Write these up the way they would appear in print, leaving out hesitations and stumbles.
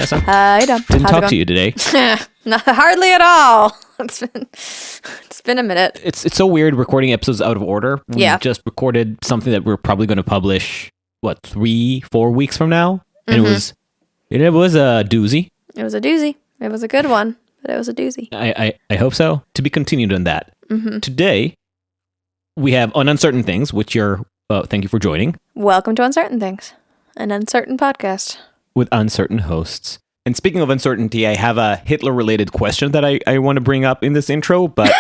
Vanessa. Hi, Dom. Didn't talk to you today. Not hardly at all. It's been a minute. It's so weird recording episodes out of order. We Yeah. just recorded something that we're probably going to publish, 3-4 weeks from now? And it was a doozy. It was a doozy. It was a good one, but it was a doozy. I hope so. To be continued on that. Mm-hmm. Today, we have on Uncertain Things, which thank you for joining. Welcome to Uncertain Things, an uncertain podcast. With uncertain hosts. And speaking of uncertainty, I have a Hitler-related question that I want to bring up in this intro, but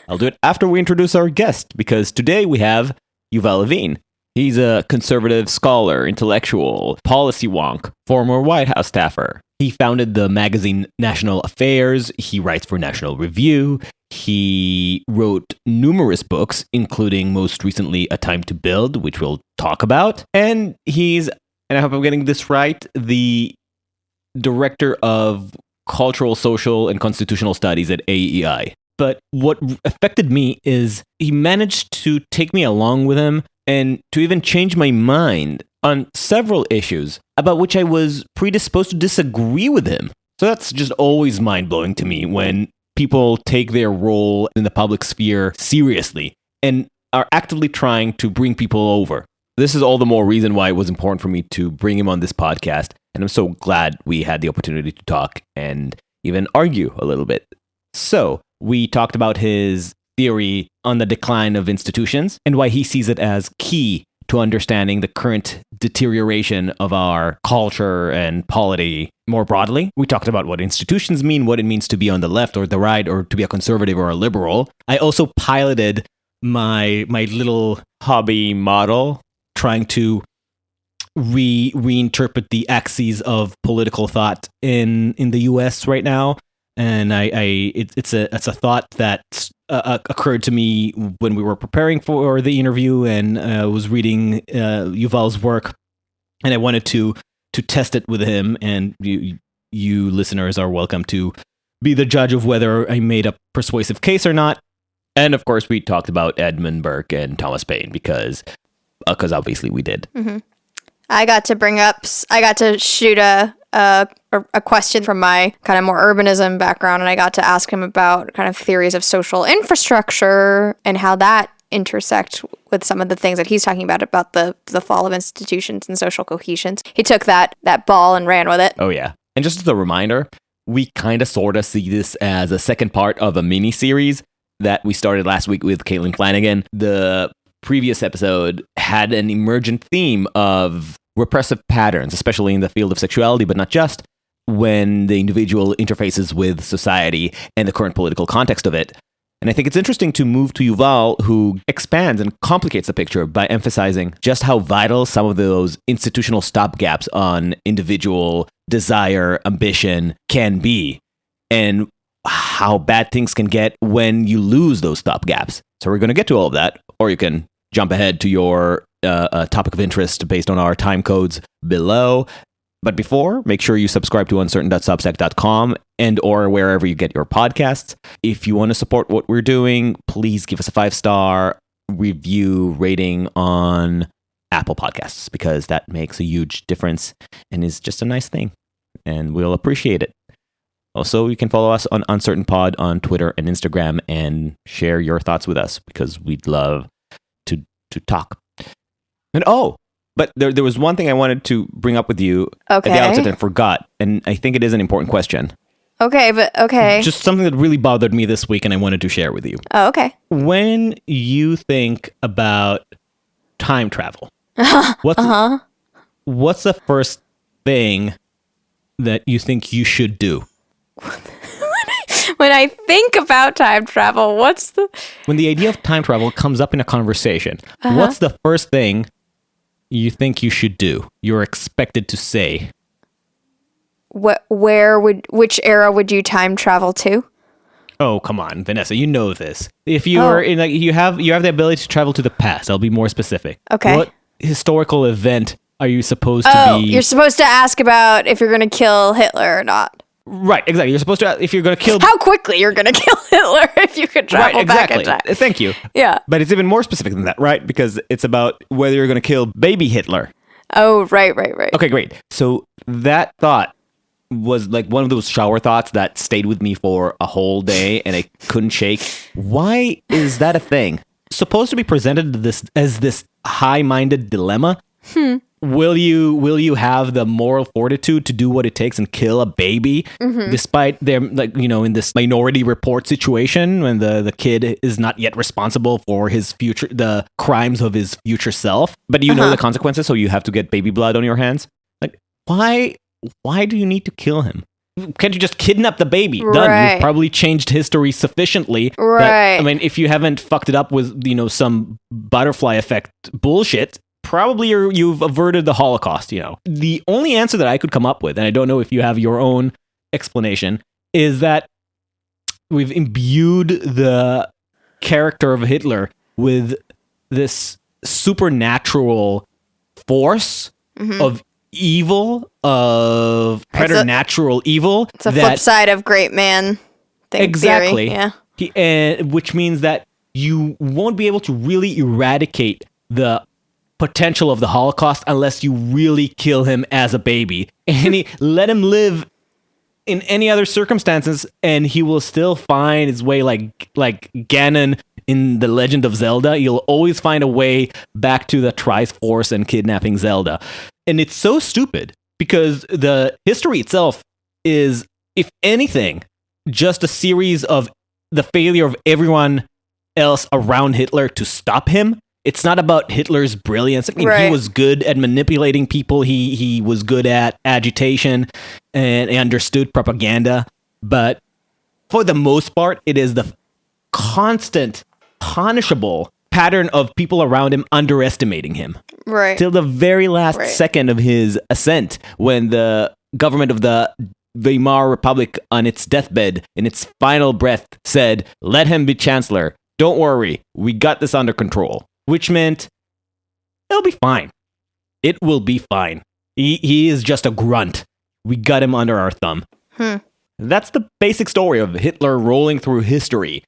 I'll do it after we introduce our guest, because today we have Yuval Levin. He's a conservative scholar, intellectual, policy wonk, former White House staffer. He founded the magazine National Affairs. He writes for National Review. He wrote numerous books, including most recently A Time to Build, which we'll talk about. And he's, and I hope I'm getting this right, the director of Cultural, Social, and Constitutional Studies at AEI. But what affected me is he managed to take me along with him and to even change my mind on several issues about which I was predisposed to disagree with him. So that's just always mind-blowing to me when people take their role in the public sphere seriously and are actively trying to bring people over. This is all the more reason why it was important for me to bring him on this podcast. And I'm so glad we had the opportunity to talk and even argue a little bit. So we talked about his theory on the decline of institutions and why he sees it as key to understanding the current deterioration of our culture and polity more broadly. We talked about what institutions mean, what it means to be on the left or the right, or to be a conservative or a liberal. I also piloted my little hobby model, trying to reinterpret the axes of political thought in the U.S. right now, and it's a thought that occurred to me when we were preparing for the interview, and was reading Yuval's work, and I wanted to test it with him. And you listeners are welcome to be the judge of whether I made a persuasive case or not. And of course, we talked about Edmund, Burke, and Thomas Paine because obviously we did. Mm-hmm. I got to shoot a question from my kind of more urbanism background, and I got to ask him about kind of theories of social infrastructure and how that intersect with some of the things that he's talking about the fall of institutions and social cohesion. He took that ball and ran with it. Oh, yeah. And just as a reminder, we kind of sort of see this as a second part of a mini-series that we started last week with Caitlin Flanagan. The previous episode had an emergent theme of repressive patterns, especially in the field of sexuality, but not just, when the individual interfaces with society and the current political context of it. And I think it's interesting to move to Yuval, who expands and complicates the picture by emphasizing just how vital some of those institutional stopgaps on individual desire, ambition can be, and how bad things can get when you lose those stopgaps. So we're going to get to all of that, or you can jump ahead to your topic of interest based on our time codes below. But before, make sure you subscribe to uncertain.substack.com and or wherever you get your podcasts. If you want to support what we're doing, please give us a 5-star review rating on Apple Podcasts, because that makes a huge difference and is just a nice thing, and we'll appreciate it. Also, you can follow us on Uncertain Pod on Twitter and Instagram and share your thoughts with us, because we'd love to talk. And but there was one thing I wanted to bring up with you at the outset and forgot, and I think it is an important question. Okay. Just something that really bothered me this week, and I wanted to share with you. Oh, okay. When you think about time travel, what's the first thing that you think you should do? When I think about time travel, when the idea of time travel comes up in a conversation, what's the first thing you think you should do? You're expected to say. Which era would you time travel to? Oh, come on, Vanessa, you know this. If you're in, you have the ability to travel to the past. I'll be more specific. Okay. What historical event are you supposed to be? You're supposed to ask about if you're going to kill Hitler or not. Right, exactly. You're supposed to, if you're going to kill... How quickly you're going to kill Hitler if you could travel back in time. Thank you. Yeah. But it's even more specific than that, right? Because it's about whether you're going to kill baby Hitler. Oh, right. Okay, great. So that thought was like one of those shower thoughts that stayed with me for a whole day and I couldn't shake. Why is that a thing? Supposed to be presented as this high-minded dilemma. Will you have the moral fortitude to do what it takes and kill a baby, despite their in this Minority Report situation when the kid is not yet responsible for the crimes of his future self, but you know the consequences, so you have to get baby blood on your hands. Like, why do you need to kill him? Can't you just kidnap the baby? Right. Done. You've probably changed history sufficiently. Right. That, if you haven't fucked it up with some butterfly effect bullshit, probably you've averted the Holocaust. The only answer that I could come up with, and I don't know if you have your own explanation, is that we've imbued the character of Hitler with this supernatural force of evil, of preternatural evil. It's a flip side of great man thing. Exactly. Theory. Yeah. Which means that you won't be able to really eradicate the potential of the Holocaust unless you really kill him as a baby. And let him live in any other circumstances, and he will still find his way like Ganon in The Legend of Zelda. You'll always find a way back to the Triforce and kidnapping Zelda. And it's so stupid because the history itself is, if anything, just a series of the failure of everyone else around Hitler to stop him. It's not about Hitler's brilliance. He was good at manipulating people. He was good at agitation and understood propaganda. But for the most part, it is the constant, punishable pattern of people around him underestimating him. Right. Till the very last second of his ascent, when the government of the Weimar Republic on its deathbed, in its final breath, said, "Let him be chancellor. Don't worry. We got this under control." Which meant it'll be fine. It will be fine. He is just a grunt. We got him under our thumb. That's the basic story of Hitler rolling through history.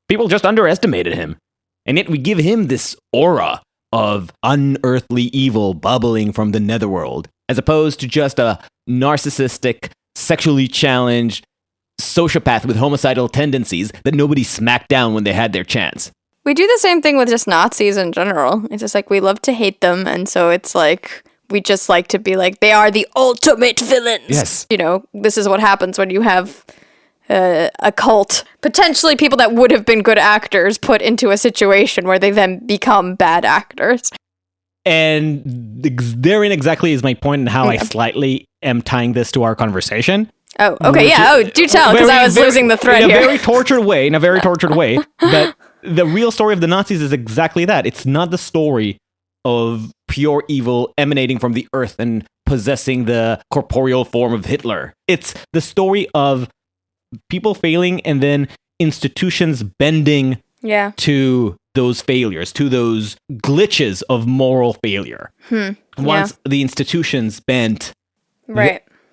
People just underestimated him. And yet we give him this aura of unearthly evil bubbling from the netherworld, as opposed to just a narcissistic, sexually challenged sociopath with homicidal tendencies that nobody smacked down when they had their chance. We do the same thing with just Nazis in general. It's just like we love to hate them, and so it's like we just like to be like, they are the ultimate villains. Yes. This is what happens when you have a cult, potentially people that would have been good actors, put into a situation where they then become bad actors. And therein exactly is my point in how I slightly am tying this to our conversation. Oh, okay, yeah. Oh, do tell, because I was losing the thread here. In a very tortured way. But the real story of the Nazis is exactly that. It's not the story of pure evil emanating from the earth and possessing the corporeal form of Hitler. It's the story of people failing and then institutions bending to those failures, to those glitches of moral failure. Once the institutions bent,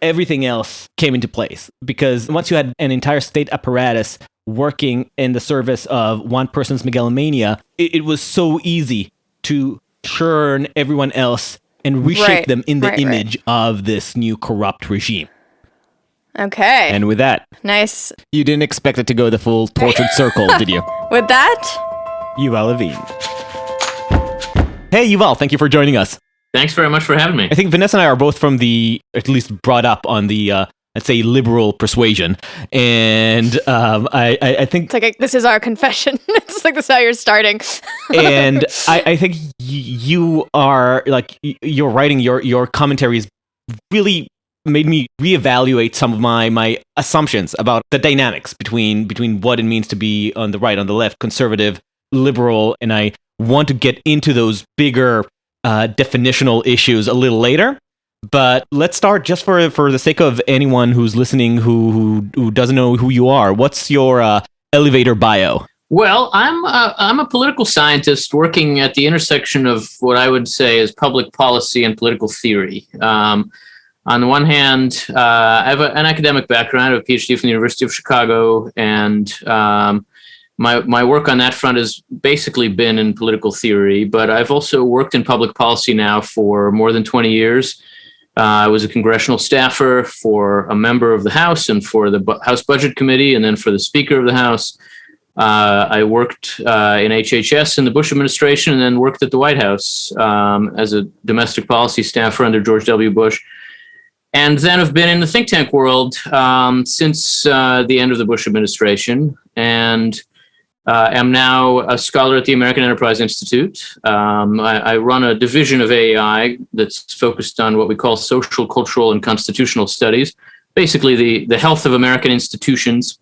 everything else came into place. Because once you had an entire state apparatus working in the service of one person's megalomania, it was so easy to churn everyone else and reshape them in the image of this new corrupt regime. Okay. And with that... Nice. You didn't expect it to go the full tortured circle, did you? With that... Yuval Levin. Hey, Yuval, thank you for joining us. Thanks very much for having me. I think Vanessa and I are both from at least brought up on the, let's say, liberal persuasion. And I think... It's like, this is our confession. It's like, this is how you're starting. And I think you are, like, your writing, your commentaries really made me reevaluate some of my assumptions about the dynamics between what it means to be on the right, on the left, conservative, liberal, and I want to get into those bigger definitional issues a little later. But let's start just for the sake of anyone who's listening who doesn't know who you are. What's your elevator bio? Well, I'm a political scientist working at the intersection of what I would say is public policy and political theory. On the one hand, I have an academic background. I have a PhD from the University of Chicago, and my work on that front has basically been in political theory, but I've also worked in public policy now for more than 20 years. I was a congressional staffer for a member of the House and for the House Budget Committee, and then for the Speaker of the House. I worked in HHS in the Bush administration, and then worked at the White House as a domestic policy staffer under George W. Bush. And then I've been in the think tank world since the end of the Bush administration, and am now a scholar at the American Enterprise Institute. I run a division of AEI that's focused on what we call social, cultural, and constitutional studies, basically the health of American institutions.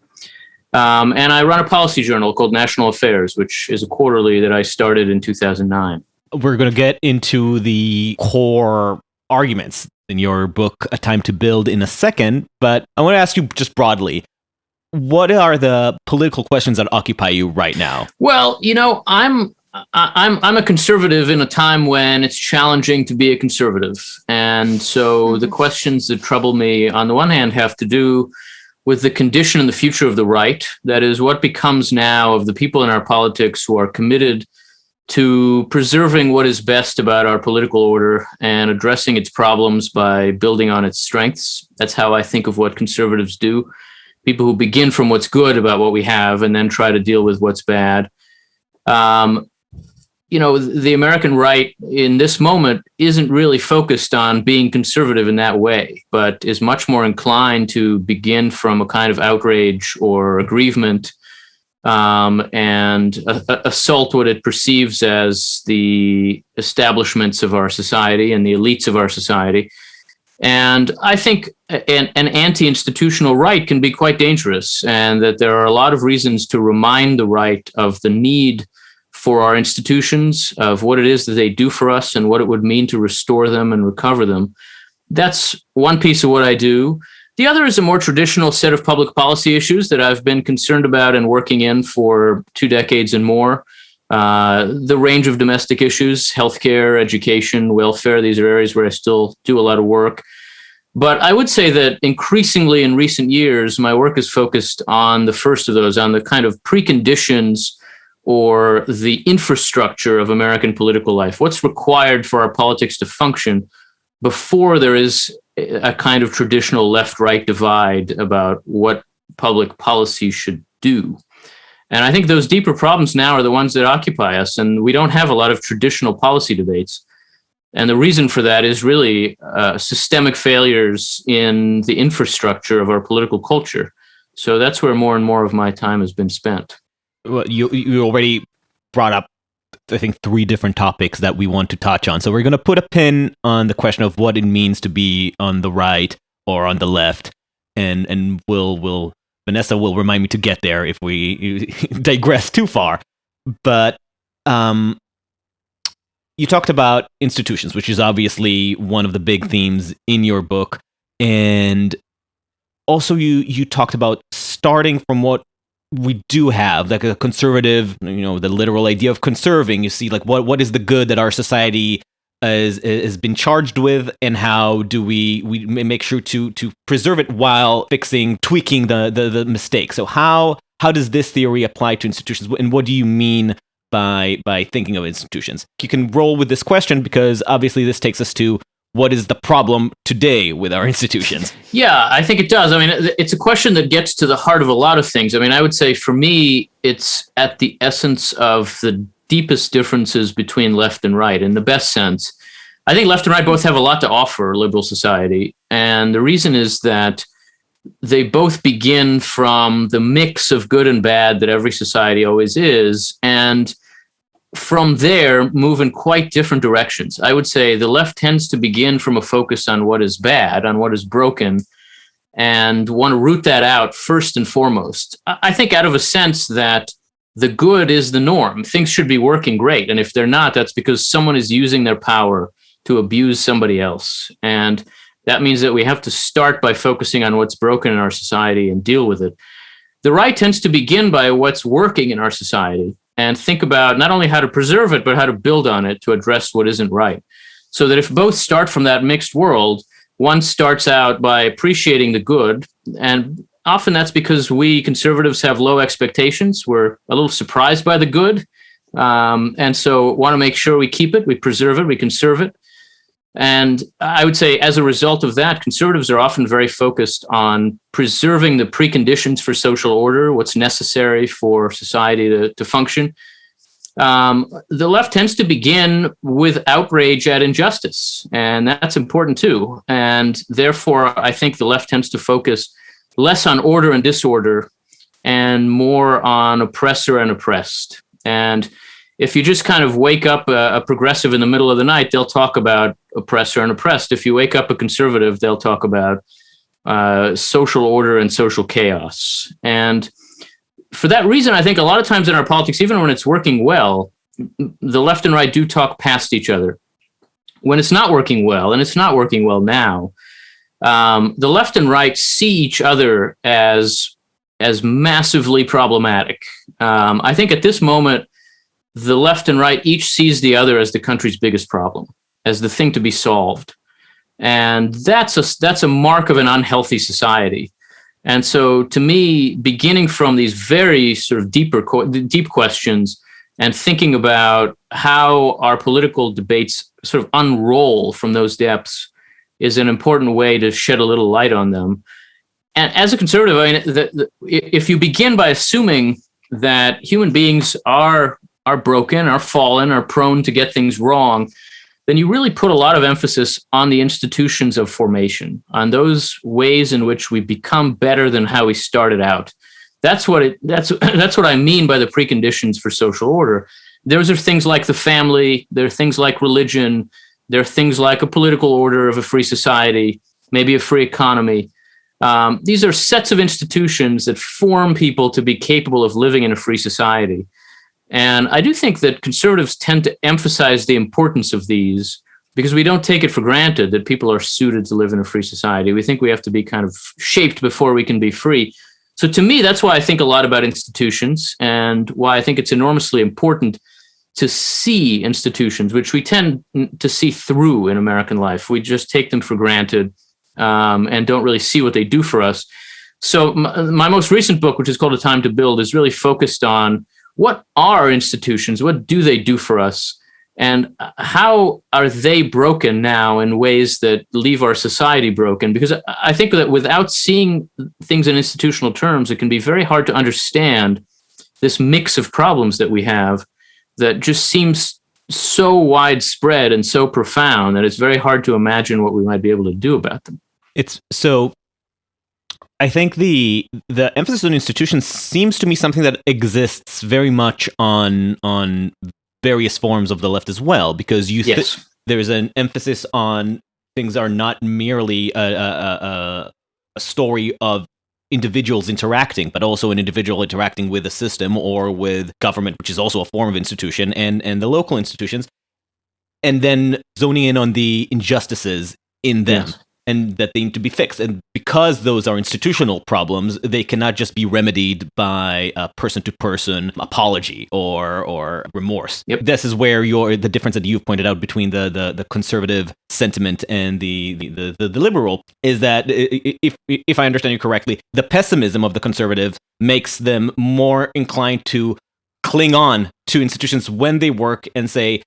And I run a policy journal called National Affairs, which is a quarterly that I started in 2009. We're going to get into the core arguments in your book, A Time to Build, in a second, but I want to ask you just broadly, what are the political questions that occupy you right now? Well, I'm a conservative in a time when it's challenging to be a conservative. And so the questions that trouble me, on the one hand, have to do with the condition and the future of the right. That is, what becomes now of the people in our politics who are committed to preserving what is best about our political order and addressing its problems by building on its strengths. That's how I think of what conservatives do. People who begin from what's good about what we have and then try to deal with what's bad. The American right in this moment isn't really focused on being conservative in that way, but is much more inclined to begin from a kind of outrage or aggrievement and assault what it perceives as the establishments of our society and the elites of our society. And I think an anti-institutional right can be quite dangerous, and that there are a lot of reasons to remind the right of the need for our institutions, of what it is that they do for us and what it would mean to restore them and recover them. That's one piece of what I do. The other is a more traditional set of public policy issues that I've been concerned about and working in for 2 decades and more. The range of domestic issues, healthcare, education, welfare, these are areas where I still do a lot of work. But I would say that increasingly in recent years, my work is focused on the first of those, on the kind of preconditions or the infrastructure of American political life. What's required for our politics to function before there is a kind of traditional left-right divide about what public policy should do. And I think those deeper problems now are the ones that occupy us, and we don't have a lot of traditional policy debates. And the reason for that is really systemic failures in the infrastructure of our political culture. So that's where more and more of my time has been spent. Well, you already brought up, I think, 3 different topics that we want to touch on. So we're going to put a pin on the question of what it means to be on the right or on the left, and Vanessa will remind me to get there if we digress too far. But you talked about institutions, which is obviously one of the big themes in your book, and also you talked about starting from what we do have, like a conservative, the literal idea of conserving. You see, like what is the good that our society has been charged with, and how do we make sure to preserve it while tweaking the mistakes. So how does this theory apply to institutions, and what do you mean by thinking of institutions? You can roll with this question, because obviously this takes us to what is the problem today with our institutions? Yeah, I think it does. I mean, it's a question that gets to the heart of a lot of things. I mean, I would say for me, it's at the essence of the deepest differences between left and right, in the best sense. I think left and right both have a lot to offer liberal society. And the reason is that they both begin from the mix of good and bad that every society always is, and from there move in quite different directions. I would say the left tends to begin from a focus on what is bad, on what is broken, and want to root that out first and foremost. I think out of a sense that the good is the norm. Things should be working great. And if they're not, that's because someone is using their power to abuse somebody else. And that means that we have to start by focusing on what's broken in our society and deal with it. The right tends to begin by what's working in our society and think about not only how to preserve it, but how to build on it to address what isn't right. So that if both start from that mixed world, one starts out by appreciating the good. And often that's because we conservatives have low expectations. We're a little surprised by the good. And so want to make sure we keep it, we preserve it, we conserve it. And I would say, as a result of that, conservatives are often very focused on preserving the preconditions for social order, what's necessary for society to function. The left tends to begin with outrage at injustice, and that's important too. And therefore, I think the left tends to focus less on order and disorder and more on oppressor and oppressed. And if you just kind of wake up a progressive in the middle of the night, they'll talk about oppressor and oppressed. If you wake up a conservative, they'll talk about social order and social chaos. And for that reason, I think a lot of times in our politics, even when it's working well, the left and right do talk past each other. When it's not working well, and it's not working well now, the left and right see each other as massively problematic. I think at this moment, the left and right each sees the other as the country's biggest problem, as the thing to be solved. And that's a mark of an unhealthy society. And so to me, beginning from these very sort of deep questions and thinking about how our political debates sort of unroll from those depths is an important way to shed a little light on them. And as a conservative, I mean, if you begin by assuming that human beings are broken, are fallen, are prone to get things wrong, then you really put a lot of emphasis on the institutions of formation, on those ways in which we become better than how we started out. That's what I mean by the preconditions for social order. Those are things like the family, there are things like religion, there are things like a political order of a free society, maybe a free economy. These are sets of institutions that form people to be capable of living in a free society. And I do think that conservatives tend to emphasize the importance of these because we don't take it for granted that people are suited to live in a free society. We think we have to be kind of shaped before we can be free. So to me, that's why I think a lot about institutions and why I think it's enormously important to see institutions, which we tend to see through in American life. We just take them for granted and don't really see what they do for us. So my most recent book, which is called A Time to Build, is really focused on what are institutions? What do they do for us? And how are they broken now in ways that leave our society broken? Because I think that without seeing things in institutional terms, it can be very hard to understand this mix of problems that we have that just seems so widespread and so profound that it's very hard to imagine what we might be able to do about them. It's so I think the emphasis on institutions seems to me something that exists very much on various forms of the left as well, because Yes. There's an emphasis on things are not merely a story of individuals interacting, but also an individual interacting with a system or with government, which is also a form of institution, and the local institutions, and then zoning in on the injustices in them. Yes. And that they need to be fixed. And because those are institutional problems, they cannot just be remedied by a person-to-person apology or remorse. Yep. This is where the difference that you've pointed out between the conservative sentiment and the liberal is that, if I understand you correctly, the pessimism of the conservative makes them more inclined to cling on to institutions when they work and say,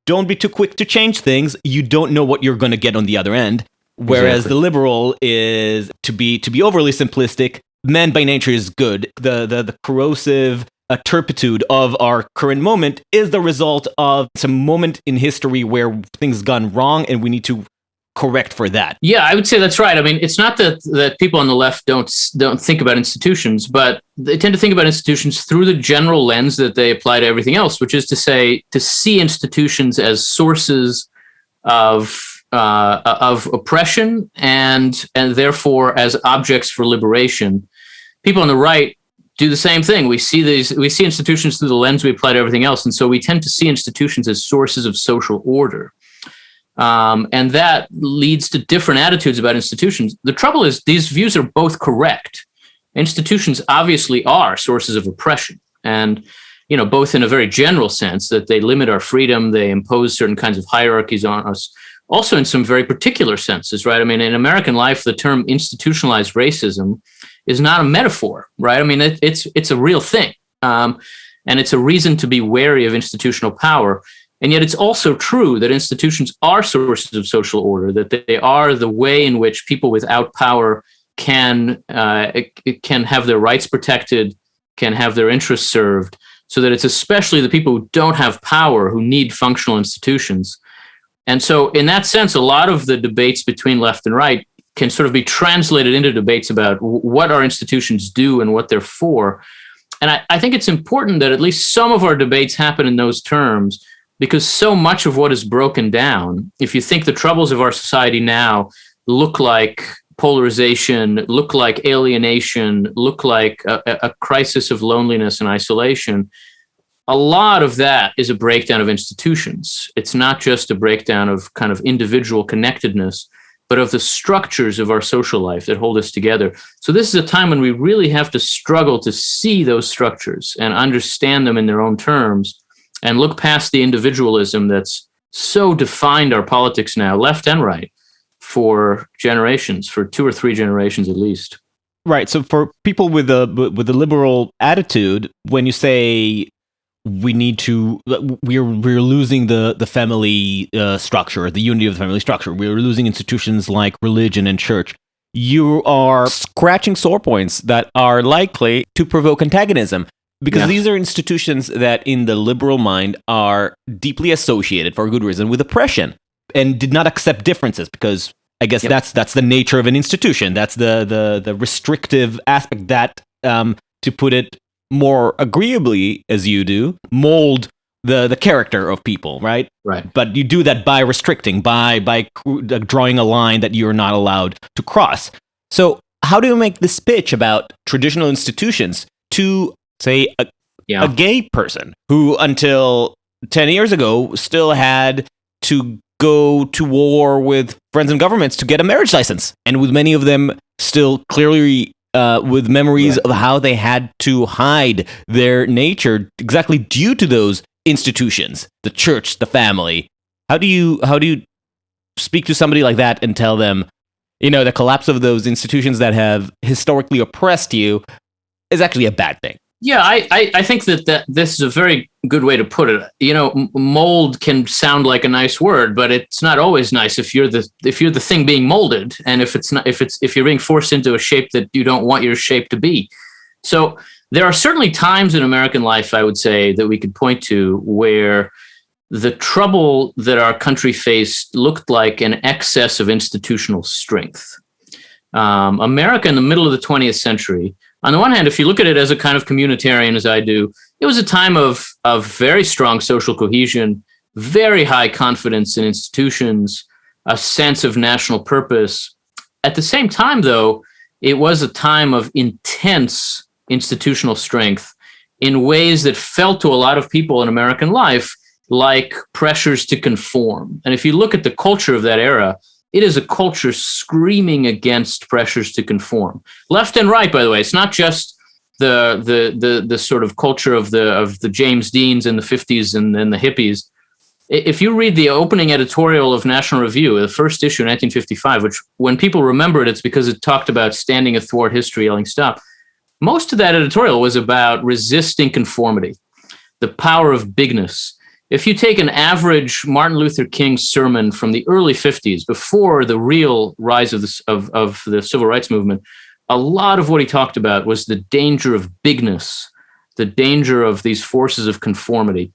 don't be too quick to change things. You don't know what you're going to get on the other end. Whereas Exactly. the liberal is, to be overly simplistic, man by nature is good. The corrosive turpitude of our current moment is the result of some moment in history where things gone wrong and we need to correct for that. Yeah, I would say that's right. I mean, it's not that people on the left don't think about institutions, but they tend to think about institutions through the general lens that they apply to everything else, which is to say, to see institutions as sources of oppression and therefore as objects for liberation. People on the right do the same thing. We see institutions through the lens we apply to everything else, and so we tend to see institutions as sources of social order. And that leads to different attitudes about institutions. The trouble is these views are both correct. Institutions obviously are sources of oppression, and both in a very general sense that they limit our freedom, they impose certain kinds of hierarchies on us. Also in some very particular senses, right? I mean, in American life, the term institutionalized racism is not a metaphor, right? I mean, it's a real thing. And it's a reason to be wary of institutional power. And yet it's also true that institutions are sources of social order, that they are the way in which people without power can have their rights protected, can have their interests served, so that it's especially the people who don't have power who need functional institutions. And so in that sense, a lot of the debates between left and right can sort of be translated into debates about what our institutions do and what they're for. And I think it's important that at least some of our debates happen in those terms, because so much of what is broken down, if you think the troubles of our society now look like polarization, look like alienation, look like a crisis of loneliness and isolation, a lot of that is a breakdown of institutions. It's not just a breakdown of kind of individual connectedness, but of the structures of our social life that hold us together. So this is a time when we really have to struggle to see those structures and understand them in their own terms and look past the individualism that's so defined our politics now, left and right, for generations, for 2 or 3 generations at least. Right. So for people with a liberal attitude, when you say we're losing the family structure, the unity of the family structure, we're losing institutions like religion and church, you are scratching sore points that are likely to provoke antagonism. Because these are institutions that in the liberal mind are deeply associated, for good reason, with oppression and did not accept differences, because I guess that's the nature of an institution. That's the restrictive aspect that, to put it more agreeably as you do, mold the character of people, right? Right. But you do that by restricting, by drawing a line that you're not allowed to cross. So how do you make this pitch about traditional institutions to, say, a gay person who until 10 years ago still had to go to war with friends and governments to get a marriage license, and with many of them still clearly with memories of how they had to hide their nature exactly due to those institutions, the church, the family. How do you speak to somebody like that and tell them, the collapse of those institutions that have historically oppressed you is actually a bad thing? Yeah, I think that this is a very good way to put it. Mold can sound like a nice word, but it's not always nice if you're the thing being molded, and if you're being forced into a shape that you don't want your shape to be. So there are certainly times in American life, I would say, that we could point to where the trouble that our country faced looked like an excess of institutional strength. America in the middle of the 20th century, on the one hand, if you look at it as a kind of communitarian, as I do, it was a time of very strong social cohesion, very high confidence in institutions, a sense of national purpose. At the same time, though, it was a time of intense institutional strength in ways that felt to a lot of people in American life like pressures to conform. And if you look at the culture of that era, it is a culture screaming against pressures to conform, left and right. By the way, it's not just the sort of culture of the James Deans in the 50s and the hippies. If you read the opening editorial of National Review, the first issue, 1955, which when people remember it, it's because it talked about standing athwart history, yelling stop. Most of that editorial was about resisting conformity, the power of bigness. If you take an average Martin Luther King sermon from the early 50s, before the real rise of the civil rights movement, a lot of what he talked about was the danger of bigness, the danger of these forces of conformity.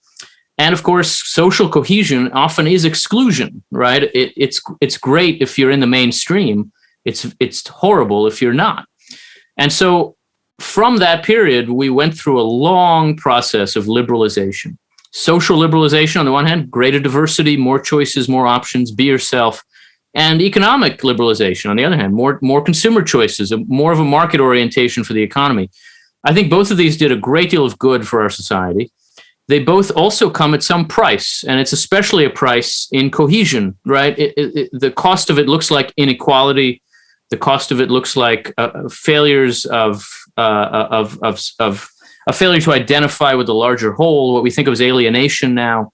And of course, social cohesion often is exclusion, right? It's great if you're in the mainstream. It's horrible if you're not. And so from that period, we went through a long process of liberalization. Social liberalization on the one hand, greater diversity, more choices, more options, be yourself, and economic liberalization on the other hand, more consumer choices, more of a market orientation for the economy. I think both of these did a great deal of good for our society. They both also come at some price, and it's especially a price in cohesion, right? The cost of it looks like inequality. The cost of it looks like failures of a failure to identify with the larger whole, what we think of as alienation now.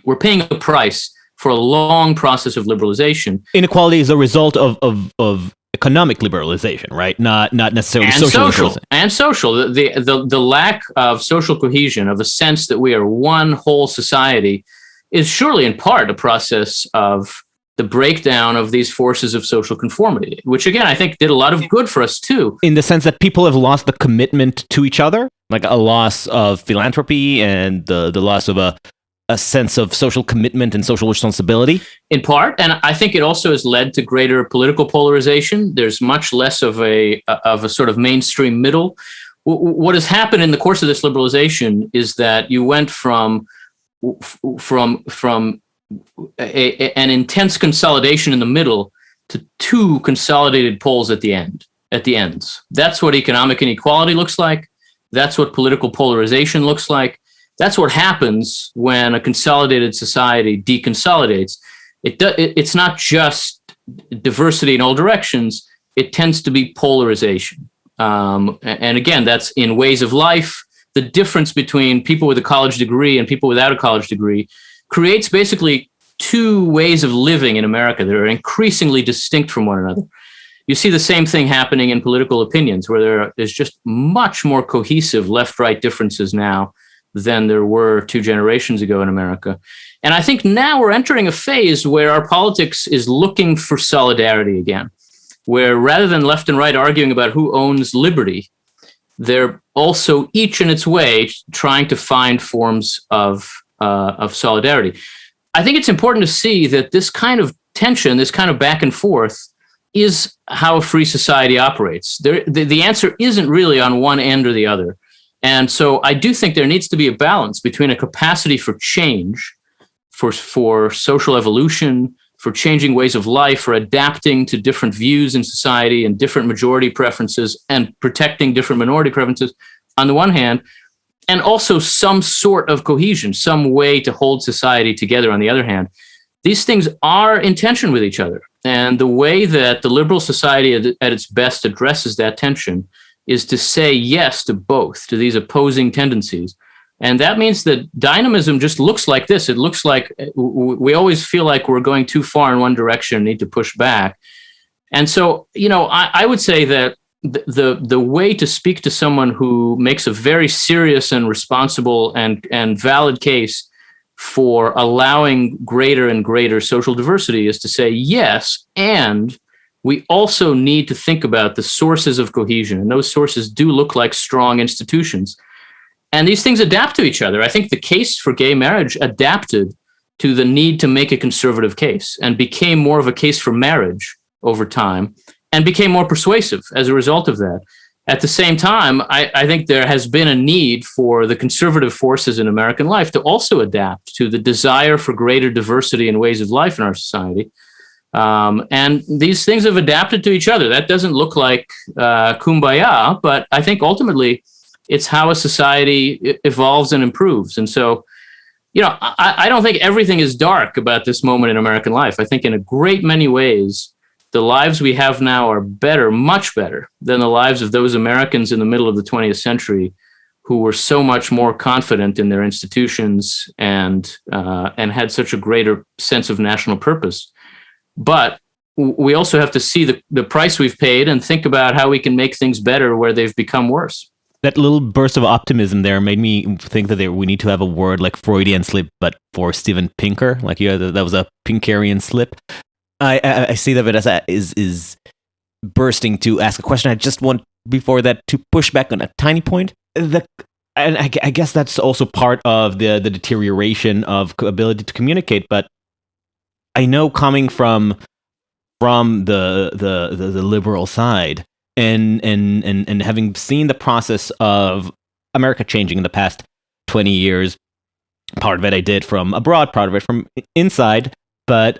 We're paying a price for a long process of liberalization. Inequality is a result of economic liberalization, right? Not necessarily and social liberalization. And social. The lack of social cohesion, of a sense that we are one whole society, is surely in part a process of the breakdown of these forces of social conformity, which again, I think did a lot of good for us too. In the sense that people have lost the commitment to each other, like a loss of philanthropy and the loss of a sense of social commitment and social responsibility? In part, and I think it also has led to greater political polarization. There's much less of a sort of mainstream middle. What has happened in the course of this liberalization is that you went from an intense consolidation in the middle to two consolidated poles at the ends. That's what economic inequality looks like. That's what political polarization looks like. That's what happens when a consolidated society deconsolidates. It's not just diversity in all directions. It tends to be polarization. And again, that's in ways of life. The difference between people with a college degree and people without a college degree creates basically two ways of living in America that are increasingly distinct from one another. You see the same thing happening in political opinions, where there's just much more cohesive left-right differences now than there were 2 generations ago in America. And I think now we're entering a phase where our politics is looking for solidarity again, where rather than left and right arguing about who owns liberty, they're also each in its way trying to find forms of solidarity. I think it's important to see that this kind of tension, this kind of back and forth, is how a free society operates. The answer isn't really on one end or the other. And so I do think there needs to be a balance between a capacity for change, for social evolution, for changing ways of life, for adapting to different views in society and different majority preferences and protecting different minority preferences on the one hand, and also some sort of cohesion, some way to hold society together on the other hand. These things are in tension with each other. And the way that the liberal society at its best addresses that tension is to say yes to both, to these opposing tendencies. And that means that dynamism just looks like this. It looks like we always feel like we're going too far in one direction and need to push back. And so, I would say that the way to speak to someone who makes a very serious and responsible and valid case for allowing greater and greater social diversity is to say yes, and we also need to think about the sources of cohesion, and those sources do look like strong institutions. And these things adapt to each other. I think the case for gay marriage adapted to the need to make a conservative case and became more of a case for marriage over time and became more persuasive as a result of that. At the same time, I think there has been a need for the conservative forces in American life to also adapt to the desire for greater diversity in ways of life in our society. And these things have adapted to each other. That doesn't look like kumbaya, but I think ultimately it's how a society evolves and improves. And so, I don't think everything is dark about this moment in American life. I think in a great many ways, the lives we have now are better, much better than the lives of those Americans in the middle of the 20th century who were so much more confident in their institutions and had such a greater sense of national purpose. But we also have to see the price we've paid and think about how we can make things better where they've become worse. That little burst of optimism there made me think that we need to have a word like Freudian slip, but for Steven Pinker. Like that was a Pinkerian slip. I see that it is bursting to ask a question. I just want before that to push back on a tiny point. And I guess that's also part of the deterioration of ability to communicate. But I know coming from the liberal side and having seen the process of America changing in the past 20 years, part of it I did from abroad, part of it from inside, but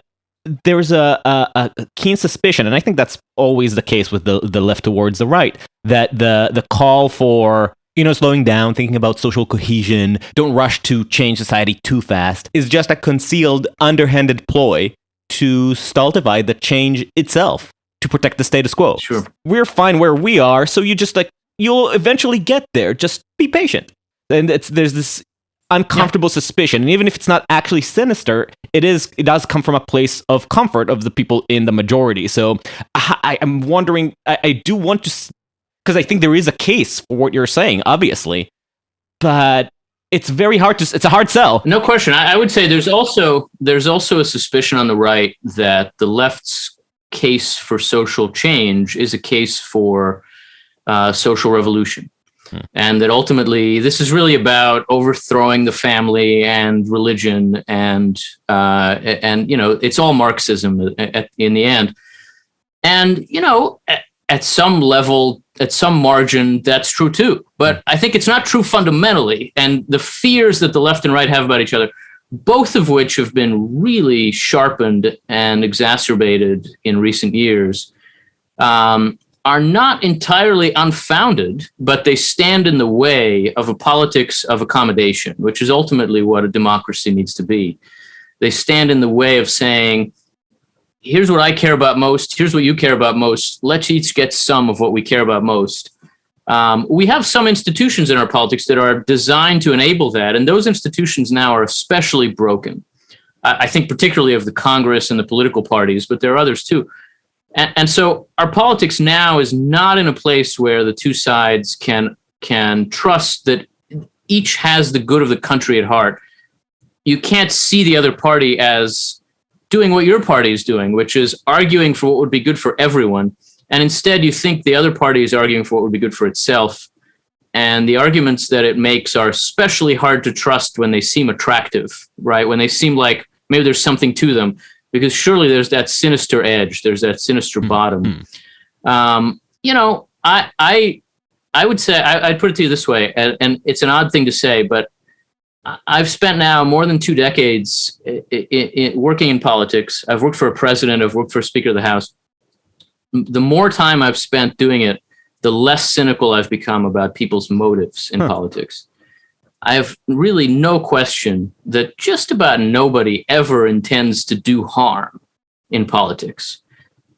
there's a keen suspicion, and I think that's always the case with the left towards the right, that the call for slowing down, thinking about social cohesion, don't rush to change society too fast, is just a concealed, underhanded ploy to stultify the change itself, to protect the status quo. Sure. We're fine where we are, so you'll eventually get there. Just be patient. And there's this uncomfortable suspicion, and even if it's not actually sinister, it does come from a place of comfort of the people in the majority. So I'm wondering, I do want to, because I think there is a case for what you're saying, obviously, but it's very hard it's a hard sell. No question. I would say there's also a suspicion on the right that the left's case for social change is a case for social revolution. And that ultimately this is really about overthrowing the family and religion and it's all Marxism in the end. And, at some level, at some margin, that's true too. But I think it's not true fundamentally. And the fears that the left and right have about each other, both of which have been really sharpened and exacerbated in recent years, are not entirely unfounded, but they stand in the way of a politics of accommodation, which is ultimately what a democracy needs to be. They stand in the way of saying, here's what I care about most, here's what you care about most, let's each get some of what we care about most. We have some institutions in our politics that are designed to enable that, and those institutions now are especially broken. I think particularly of the Congress and the political parties, but there are others too. And so our politics now is not in a place where the two sides can trust that each has the good of the country at heart. You can't see the other party as doing what your party is doing, which is arguing for what would be good for everyone. And instead, you think the other party is arguing for what would be good for itself. And the arguments that it makes are especially hard to trust when they seem attractive, right? When they seem like maybe there's something to them. Because surely there's that sinister edge, there's that sinister bottom. I would say, I'd put it to you this way, and it's an odd thing to say, but I've spent now more than 2 decades working in politics. I've worked for a president, I've worked for a Speaker of the House. The more time I've spent doing it, the less cynical I've become about people's motives in politics. I have really no question that just about nobody ever intends to do harm in politics.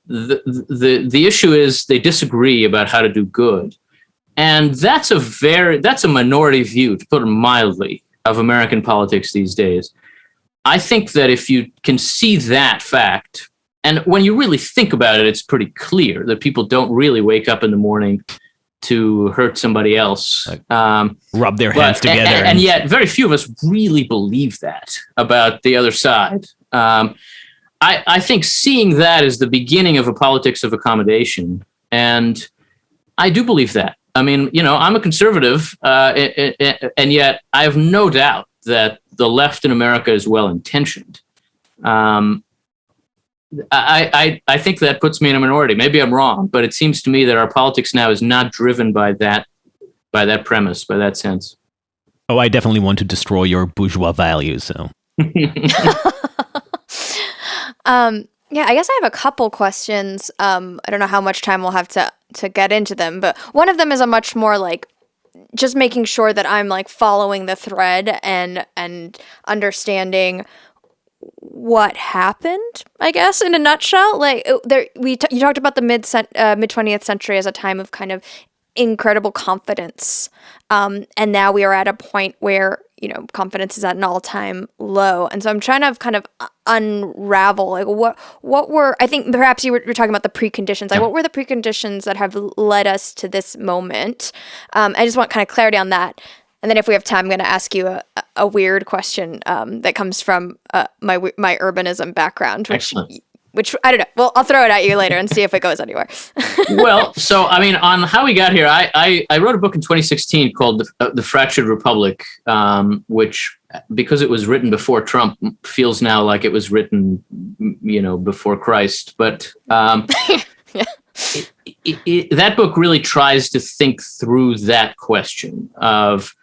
The issue is they disagree about how to do good. And that's a minority view, to put it mildly, of American politics these days. I think that if you can see that fact, and when you really think about it, it's pretty clear that people don't really wake up in the morning to hurt somebody else. Rub their hands together. And yet very few of us really believe that about the other side. I think seeing that is the beginning of a politics of accommodation. And I do believe that. I mean, I'm a conservative, and yet I have no doubt that the left in America is well-intentioned. I think that puts me in a minority. Maybe I'm wrong, but it seems to me that our politics now is not driven by that premise, by that sense. Oh, I definitely want to destroy your bourgeois values. So, yeah, I guess I have a couple questions. I don't know how much time we'll have to get into them, but one of them is a much more like just making sure that I'm like following the thread and understanding what happened, I guess, in a nutshell. Like you talked about the mid 20th century as a time of kind of incredible confidence, and now we are at a point where confidence is at an all-time low. And so I'm trying to kind of unravel like what were, I think perhaps you were talking about the preconditions, like what were the preconditions that have led us to this moment. I just want kind of clarity on that. And then if we have time, I'm going to ask you a weird question that comes from my urbanism background, which I don't know. Well, I'll throw it at you later and see if it goes anywhere. Well, so I mean, on how we got here, I wrote a book in 2016 called The Fractured Republic, which, because it was written before Trump, feels now like it was written, before Christ. But Yeah. That book really tries to think through that question of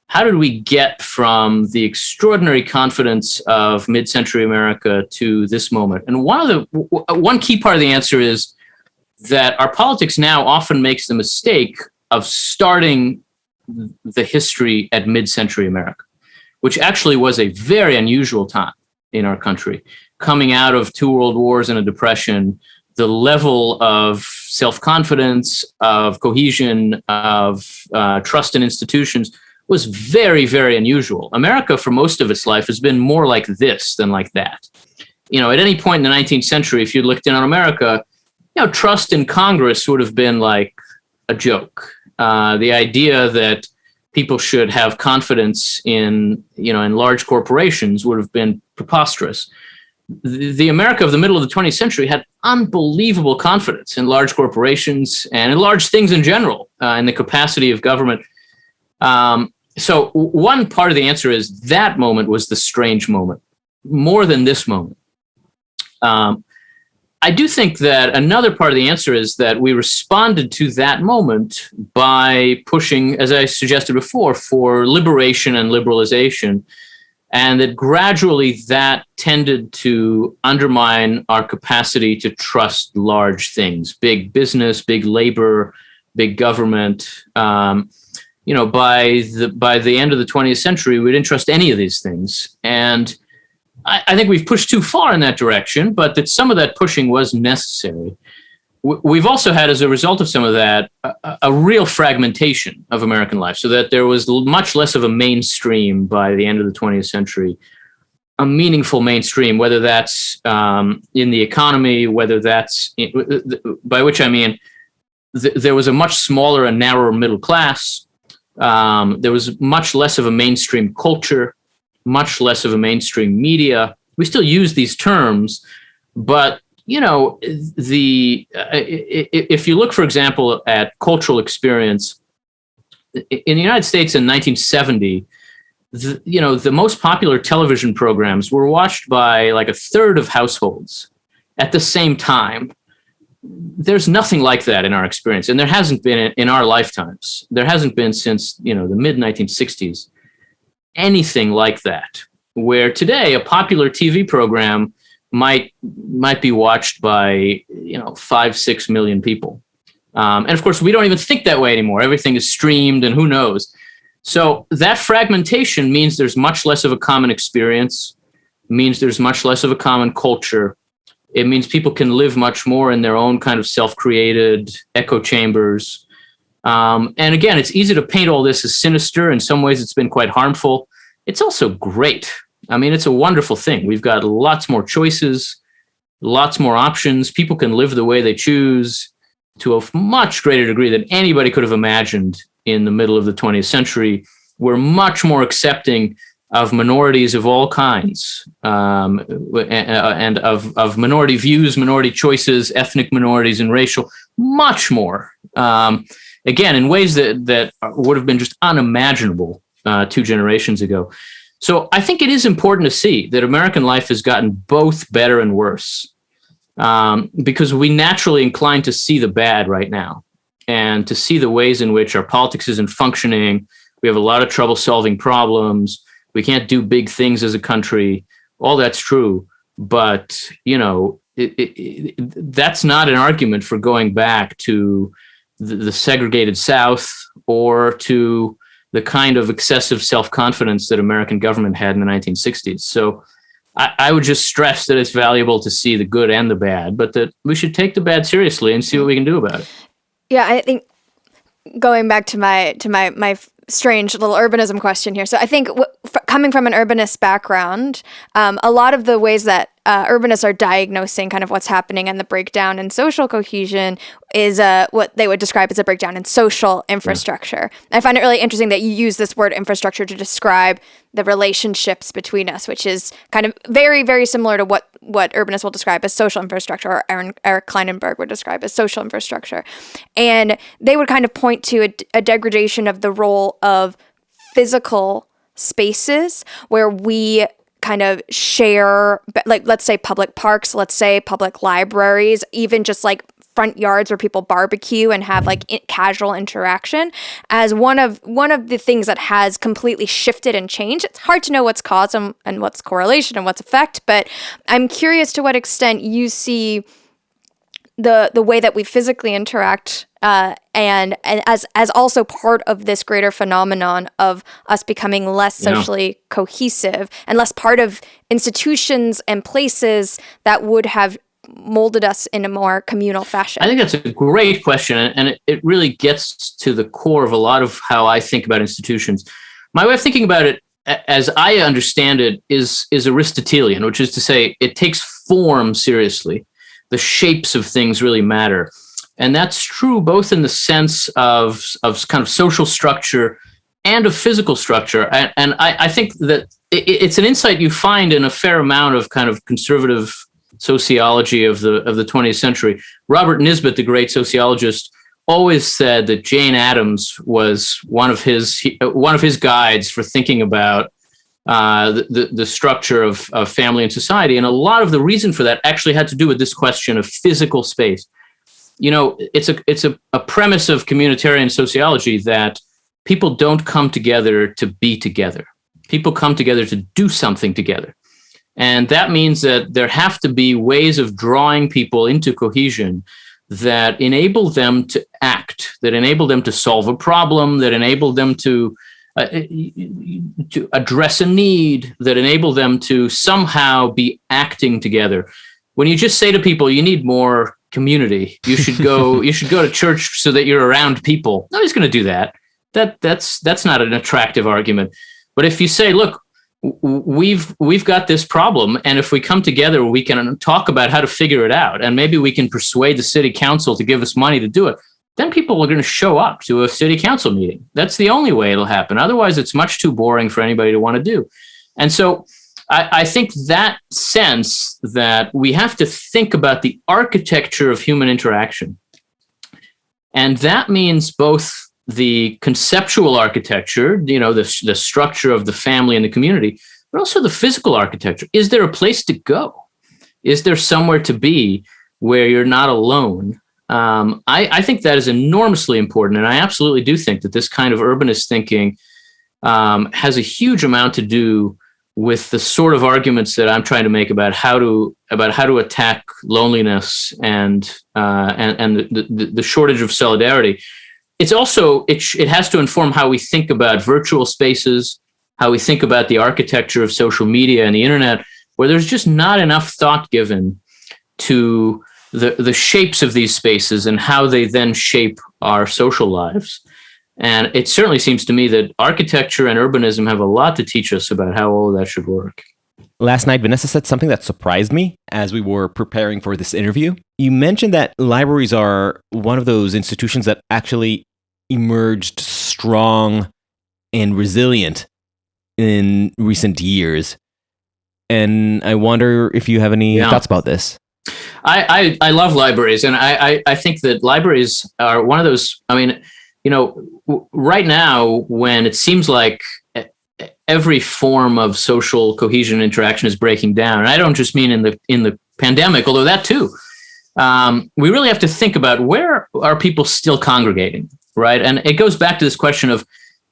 how did we get from the extraordinary confidence of mid-century America to this moment? And one key part of the answer is that our politics now often makes the mistake of starting the history at mid-century America, which actually was a very unusual time in our country. Coming out of 2 world wars and a depression, the level of self-confidence, of cohesion, of trust in institutions was very, very unusual. America, for most of its life, has been more like this than like that. At any point in the 19th century, if you looked in on America, trust in Congress would have been like a joke. The idea that people should have confidence in large corporations would have been preposterous. The America of the middle of the 20th century had unbelievable confidence in large corporations and in large things in general, in the capacity of government. So one part of the answer is that moment was the strange moment, more than this moment. I do think that another part of the answer is that we responded to that moment by pushing, as I suggested before, for liberation and liberalization, and that gradually that tended to undermine our capacity to trust large things, big business, big labor, big government. By the end of the 20th century, we didn't trust any of these things. And I think we've pushed too far in that direction, but that some of that pushing was necessary. We've also had, as a result of some of that, a real fragmentation of American life, so that there was much less of a mainstream by the end of the 20th century, a meaningful mainstream, whether that's in the economy, whether that's, by which I mean, there was a much smaller and narrower middle class. There was much less of a mainstream culture, much less of a mainstream media. We still use these terms, but if you look, for example, at cultural experience in the United States in 1970, the most popular television programs were watched by like a third of households at the same time. There's nothing like that in our experience, and there hasn't been in our lifetimes. There hasn't been since the mid 1960s. Anything like that, where today a popular TV program might be watched by 5-6 million people, and of course we don't even think that way anymore. Everything is streamed, and who knows. So that fragmentation means there's much less of a common experience, means there's much less of a common culture. It means people can live much more in their own kind of self-created echo chambers. And again, it's easy to paint all this as sinister. In some ways, it's been quite harmful. It's also great. I mean, it's a wonderful thing. We've got lots more choices, lots more options. People can live the way they choose to a much greater degree than anybody could have imagined in the middle of the 20th century. We're much more accepting of minorities of all kinds, and of minority views, minority choices, ethnic minorities, and racial, much more. Again, in ways that would have been just unimaginable 2 generations ago. So I think it is important to see that American life has gotten both better and worse, because we naturally incline to see the bad right now and to see the ways in which our politics isn't functioning. We have a lot of trouble solving problems. We can't do big things as a country. All that's true. But, that's not an argument for going back to the segregated South or to the kind of excessive self-confidence that American government had in the 1960s. So I would just stress that it's valuable to see the good and the bad, but that we should take the bad seriously and see what we can do about it. Yeah, I think going back to my strange little urbanism question here. So I think coming from an urbanist background, a lot of the ways that urbanists are diagnosing kind of what's happening and the breakdown in social cohesion is what they would describe as a breakdown in social infrastructure. Yeah. I find it really interesting that you use this word infrastructure to describe the relationships between us, which is kind of very, very similar to what urbanists will describe as social infrastructure, or Eric Kleinenberg would describe as social infrastructure. And they would kind of point to a degradation of the role of physical spaces where we kind of share, like, let's say public parks, let's say public libraries, even just like front yards where people barbecue and have like casual interaction, as one of the things that has completely shifted and changed. It's hard to know what's cause and what's correlation and what's effect, but I'm curious to what extent you see the way that we physically interact and as also part of this greater phenomenon of us becoming less socially cohesive and less part of institutions and places that would have molded us in a more communal fashion. I think that's a great question, and it really gets to the core of a lot of how I think about institutions. My way of thinking about it, as I understand it, is Aristotelian, which is to say it takes form seriously. The shapes of things really matter. And that's true both in the sense of kind of social structure and of physical structure. And I think that it's an insight you find in a fair amount of kind of conservative sociology of the 20th century. Robert Nisbet, the great sociologist, always said that Jane Addams was one of his guides for thinking about the structure of family and society. And a lot of the reason for that actually had to do with this question of physical space. It's a premise of communitarian sociology that people don't come together to be together. People come together to do something together. And that means that there have to be ways of drawing people into cohesion that enable them to act, that enable them to solve a problem, that enable them to address a need, that enable them to somehow be acting together. When you just say to people, you need more community, you should go to church so that you're around people, nobody's going to do that. That's not an attractive argument. But if you say, look, we've got this problem, and if we come together, we can talk about how to figure it out, and maybe we can persuade the city council to give us money to do it, then people are going to show up to a city council meeting. That's the only way it'll happen. Otherwise, it's much too boring for anybody to want to do. And so I think that sense that we have to think about the architecture of human interaction. And that means both the conceptual architecture, the structure of the family and the community, but also the physical architecture. Is there a place to go? Is there somewhere to be where you're not alone? I think that is enormously important. And I absolutely do think that this kind of urbanist thinking has a huge amount to do with the sort of arguments that I'm trying to make about how to attack loneliness and the shortage of solidarity. It's also, it has to inform how we think about virtual spaces, how we think about the architecture of social media and the internet, where there's just not enough thought given to the shapes of these spaces and how they then shape our social lives. And it certainly seems to me that architecture and urbanism have a lot to teach us about how all of that should work. Last night, Vanessa said something that surprised me as we were preparing for this interview. You mentioned that libraries are one of those institutions that actually emerged strong and resilient in recent years. And I wonder if you have any thoughts about this. I love libraries, and I think that libraries are one of those. I mean, right now, when it seems like every form of social cohesion interaction is breaking down, and I don't just mean in the pandemic, although that too, we really have to think about where are people still congregating, right? And it goes back to this question of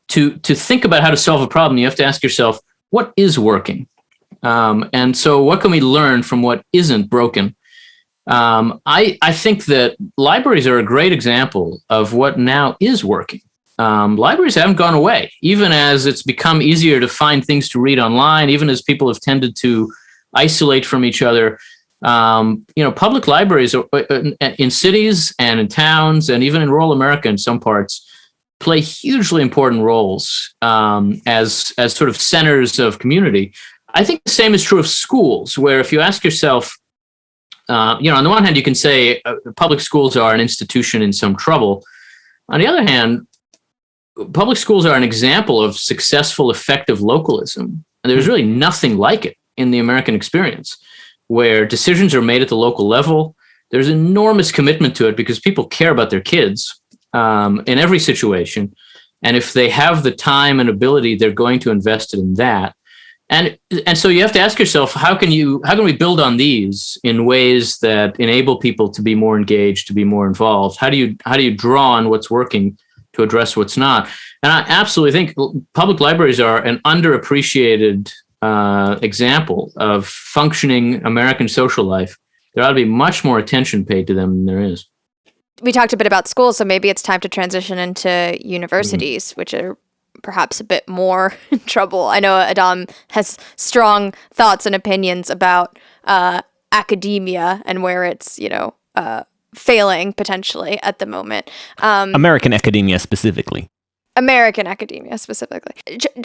to think about how to solve a problem, you have to ask yourself, what is working? And so what can we learn from what isn't broken? I think that libraries are a great example of what now is working. Libraries haven't gone away, even as it's become easier to find things to read online, even as people have tended to isolate from each other. Public libraries in cities and in towns and even in rural America in some parts play hugely important roles as sort of centers of community. I think the same is true of schools, where if you ask yourself, on the one hand, you can say public schools are an institution in some trouble. On the other hand, public schools are an example of successful, effective localism. And there's really nothing like it in the American experience, where decisions are made at the local level. There's enormous commitment to it because people care about their kids in every situation. And if they have the time and ability, they're going to invest it in that. And so you have to ask yourself, how can we build on these in ways that enable people to be more engaged, to be more involved? How do you draw on what's working to address what's not? And I absolutely think public libraries are an underappreciated example of functioning American social life. There ought to be much more attention paid to them than there is. We talked a bit about schools, so maybe it's time to transition into universities, which are perhaps a bit more in trouble. I know Adam has strong thoughts and opinions about academia and where it's, failing potentially at the moment. American academia specifically.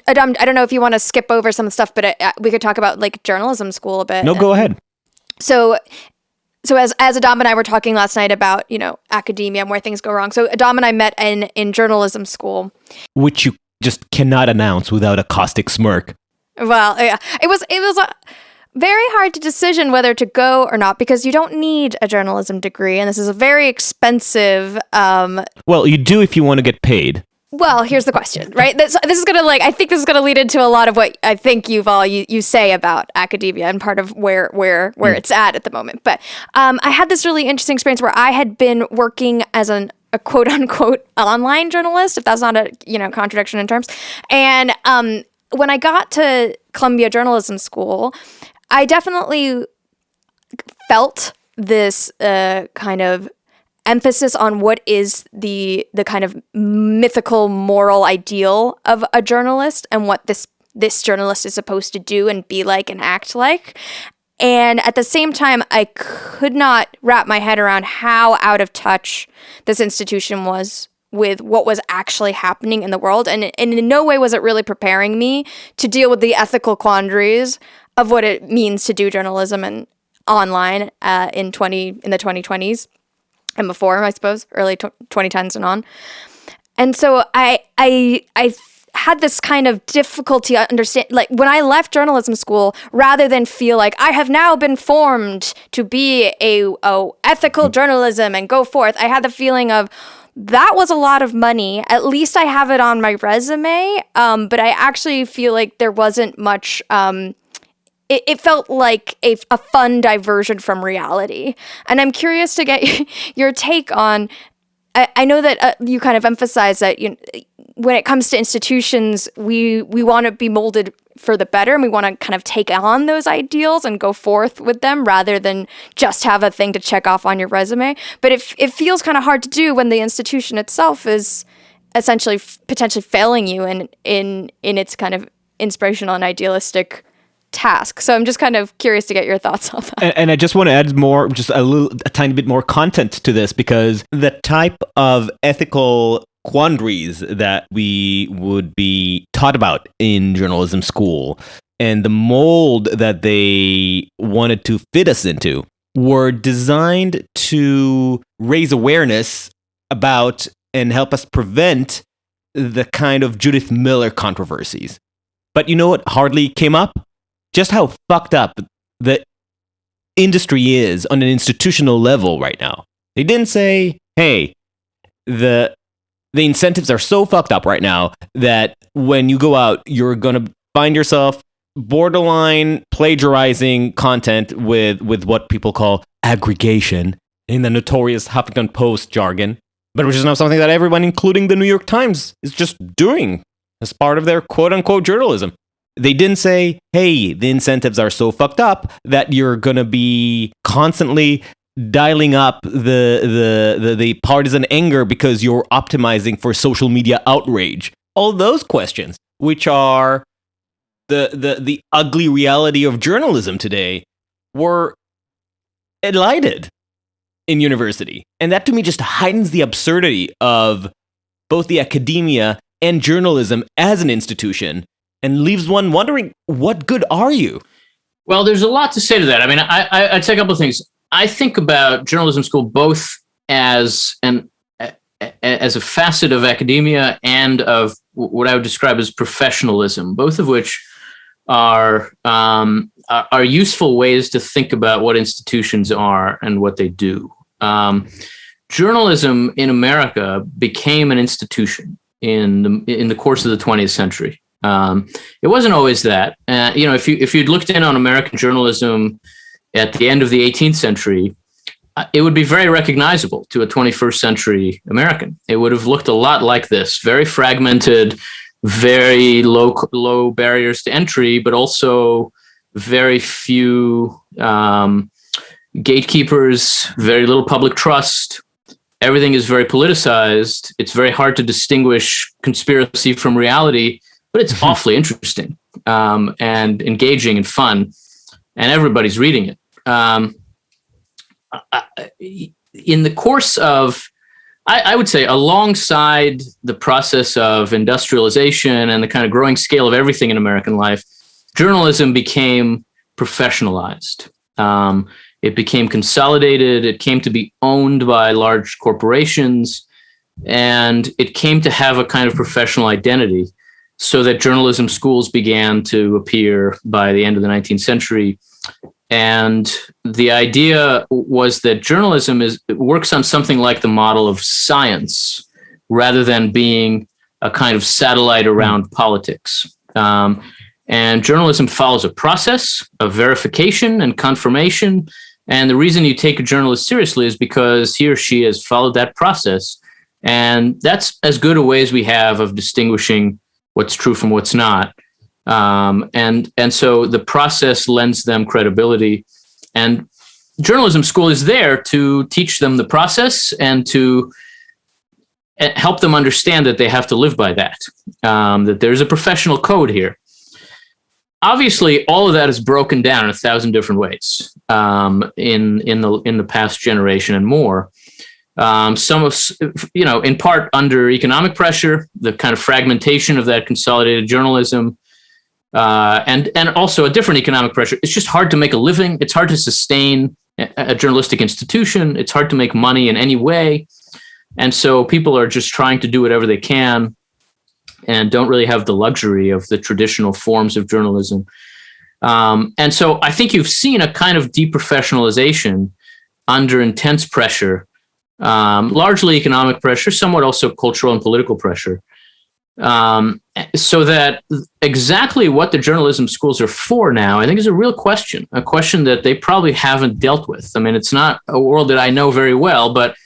Adam, I don't know if you want to skip over some stuff, but we could talk about like journalism school a bit. No, go ahead. So as Adam and I were talking last night about, academia and where things go wrong. So Adam and I met in journalism school. Which you just cannot announce without a caustic smirk. Well, yeah, it was a very hard decision whether to go or not, because you don't need a journalism degree, and this is a very expensive. Well, you do if you want to get paid. Well, here's the question, right? This is gonna I think this is gonna lead into a lot of what I think you say about academia and part of where it's at the moment. But I had this really interesting experience where I had been working as a quote unquote online journalist, if that's not a contradiction in terms. And when I got to Columbia Journalism School, I definitely felt this kind of emphasis on what is the kind of mythical moral ideal of a journalist and what this journalist is supposed to do and be like and act like. And at the same time, I could not wrap my head around how out of touch this institution was with what was actually happening in the world. And in no way was it really preparing me to deal with the ethical quandaries of what it means to do journalism and online in the 2020s. And before, I suppose, early 2010s and on. And so I had this kind of difficulty understand, like when I left journalism school, rather than feel like I have now been formed to be a ethical journalism and go forth, I had the feeling of that was a lot of money. At least I have it on my resume. But I actually feel like there wasn't much. It felt like a fun diversion from reality. And I'm curious to get your take on, I know that you kind of emphasize that when it comes to institutions, we want to be molded for the better, and we want to kind of take on those ideals and go forth with them rather than just have a thing to check off on your resume. But it feels kind of hard to do when the institution itself is essentially potentially failing you in its kind of inspirational and idealistic task. So I'm just kind of curious to get your thoughts on that. And I just want to add more, just a tiny bit more content to this, because the type of ethical quandaries that we would be taught about in journalism school and the mold that they wanted to fit us into were designed to raise awareness about and help us prevent the kind of Judith Miller controversies. But you know what hardly came up? Just how fucked up the industry is on an institutional level right now. They didn't say, hey, the incentives are so fucked up right now that when you go out, you're going to find yourself borderline plagiarizing content with what people call aggregation in the notorious Huffington Post jargon, but which is now something that everyone, including the New York Times, is just doing as part of their quote-unquote journalism. They didn't say, hey, the incentives are so fucked up that you're going to be constantly dialing up the partisan anger because you're optimizing for social media outrage. All those questions, which are the ugly reality of journalism today, were elided in university. And that to me just heightens the absurdity of both the academia and journalism as an institution, and leaves one wondering, what good are you? Well, there's a lot to say to that. I mean, I'd say a couple of things. I think about journalism school both as a facet of academia and of what I would describe as professionalism, both of which are useful ways to think about what institutions are and what they do. Journalism in America became an institution in the course of the 20th century. It wasn't always that. If you'd looked in on American journalism at the end of the 18th century, it would be very recognizable to a 21st century American. It would have looked a lot like this: very fragmented, very low barriers to entry, but also very few gatekeepers, very little public trust. Everything is very politicized. It's very hard to distinguish conspiracy from reality. But it's awfully interesting and engaging and fun, and everybody's reading it. In the course of, I would say, alongside the process of industrialization and the kind of growing scale of everything in American life, journalism became professionalized. It became consolidated. It came to be owned by large corporations, and it came to have a kind of professional identity. so that journalism schools began to appear by the end of the 19th century. And the idea was that journalism works on something like the model of science, rather than being a kind of satellite around politics. And journalism follows a process of verification and confirmation. And the reason you take a journalist seriously is because he or she has followed that process. And that's as good a way as we have of distinguishing what's true from what's not. And so the process lends them credibility. And journalism school is there to teach them the process and to help them understand that they have to live by that, that there's a professional code here. Obviously, all of that is broken down in 1,000 different ways in the past generation and more. Some of, in part under economic pressure, the kind of fragmentation of that consolidated journalism, and also a different economic pressure. It's just hard to make a living. It's hard to sustain a journalistic institution. It's hard to make money in any way. And so people are just trying to do whatever they can and don't really have the luxury of the traditional forms of journalism. And so I think you've seen a kind of deprofessionalization under intense pressure, largely economic pressure, somewhat also cultural and political pressure. So that exactly what the journalism schools are for now, I think, is a real question, a question that they probably haven't dealt with. I mean, it's not a world that I know very well, but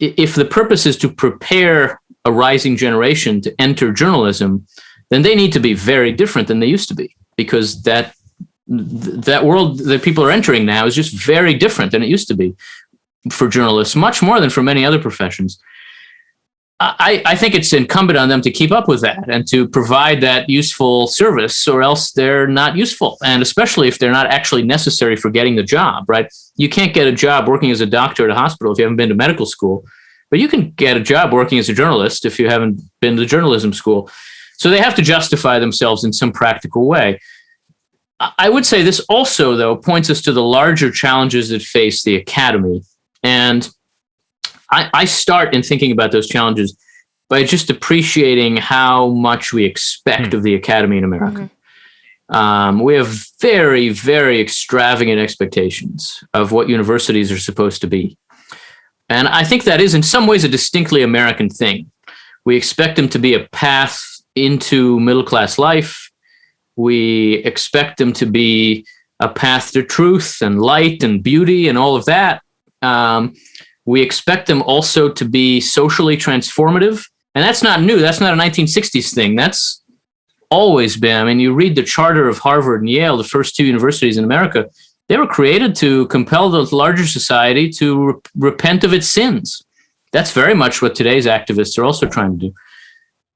if the purpose is to prepare a rising generation to enter journalism, then they need to be very different than they used to be, because that world that people are entering now is just very different than it used to be for journalists, much more than for many other professions. I think it's incumbent on them to keep up with that and to provide that useful service, or else they're not useful. And especially if they're not actually necessary for getting the job, right? You can't get a job working as a doctor at a hospital if you haven't been to medical school, but you can get a job working as a journalist if you haven't been to journalism school. So they have to justify themselves in some practical way. I would say this also, though, points us to the larger challenges that face the academy. And I start in thinking about those challenges by just appreciating how much we expect of the academy in America. We have very, very extravagant expectations of what universities are supposed to be. And I think that is in some ways a distinctly American thing. We expect them to be a path into middle-class life. We expect them to be a path to truth and light and beauty and all of that. We expect them also to be socially transformative. And that's not new. That's not a 1960s thing. That's always been. I mean, you read the charter of Harvard and Yale, the first two universities in America, they were created to compel the larger society to repent of its sins. That's very much what today's activists are also trying to do.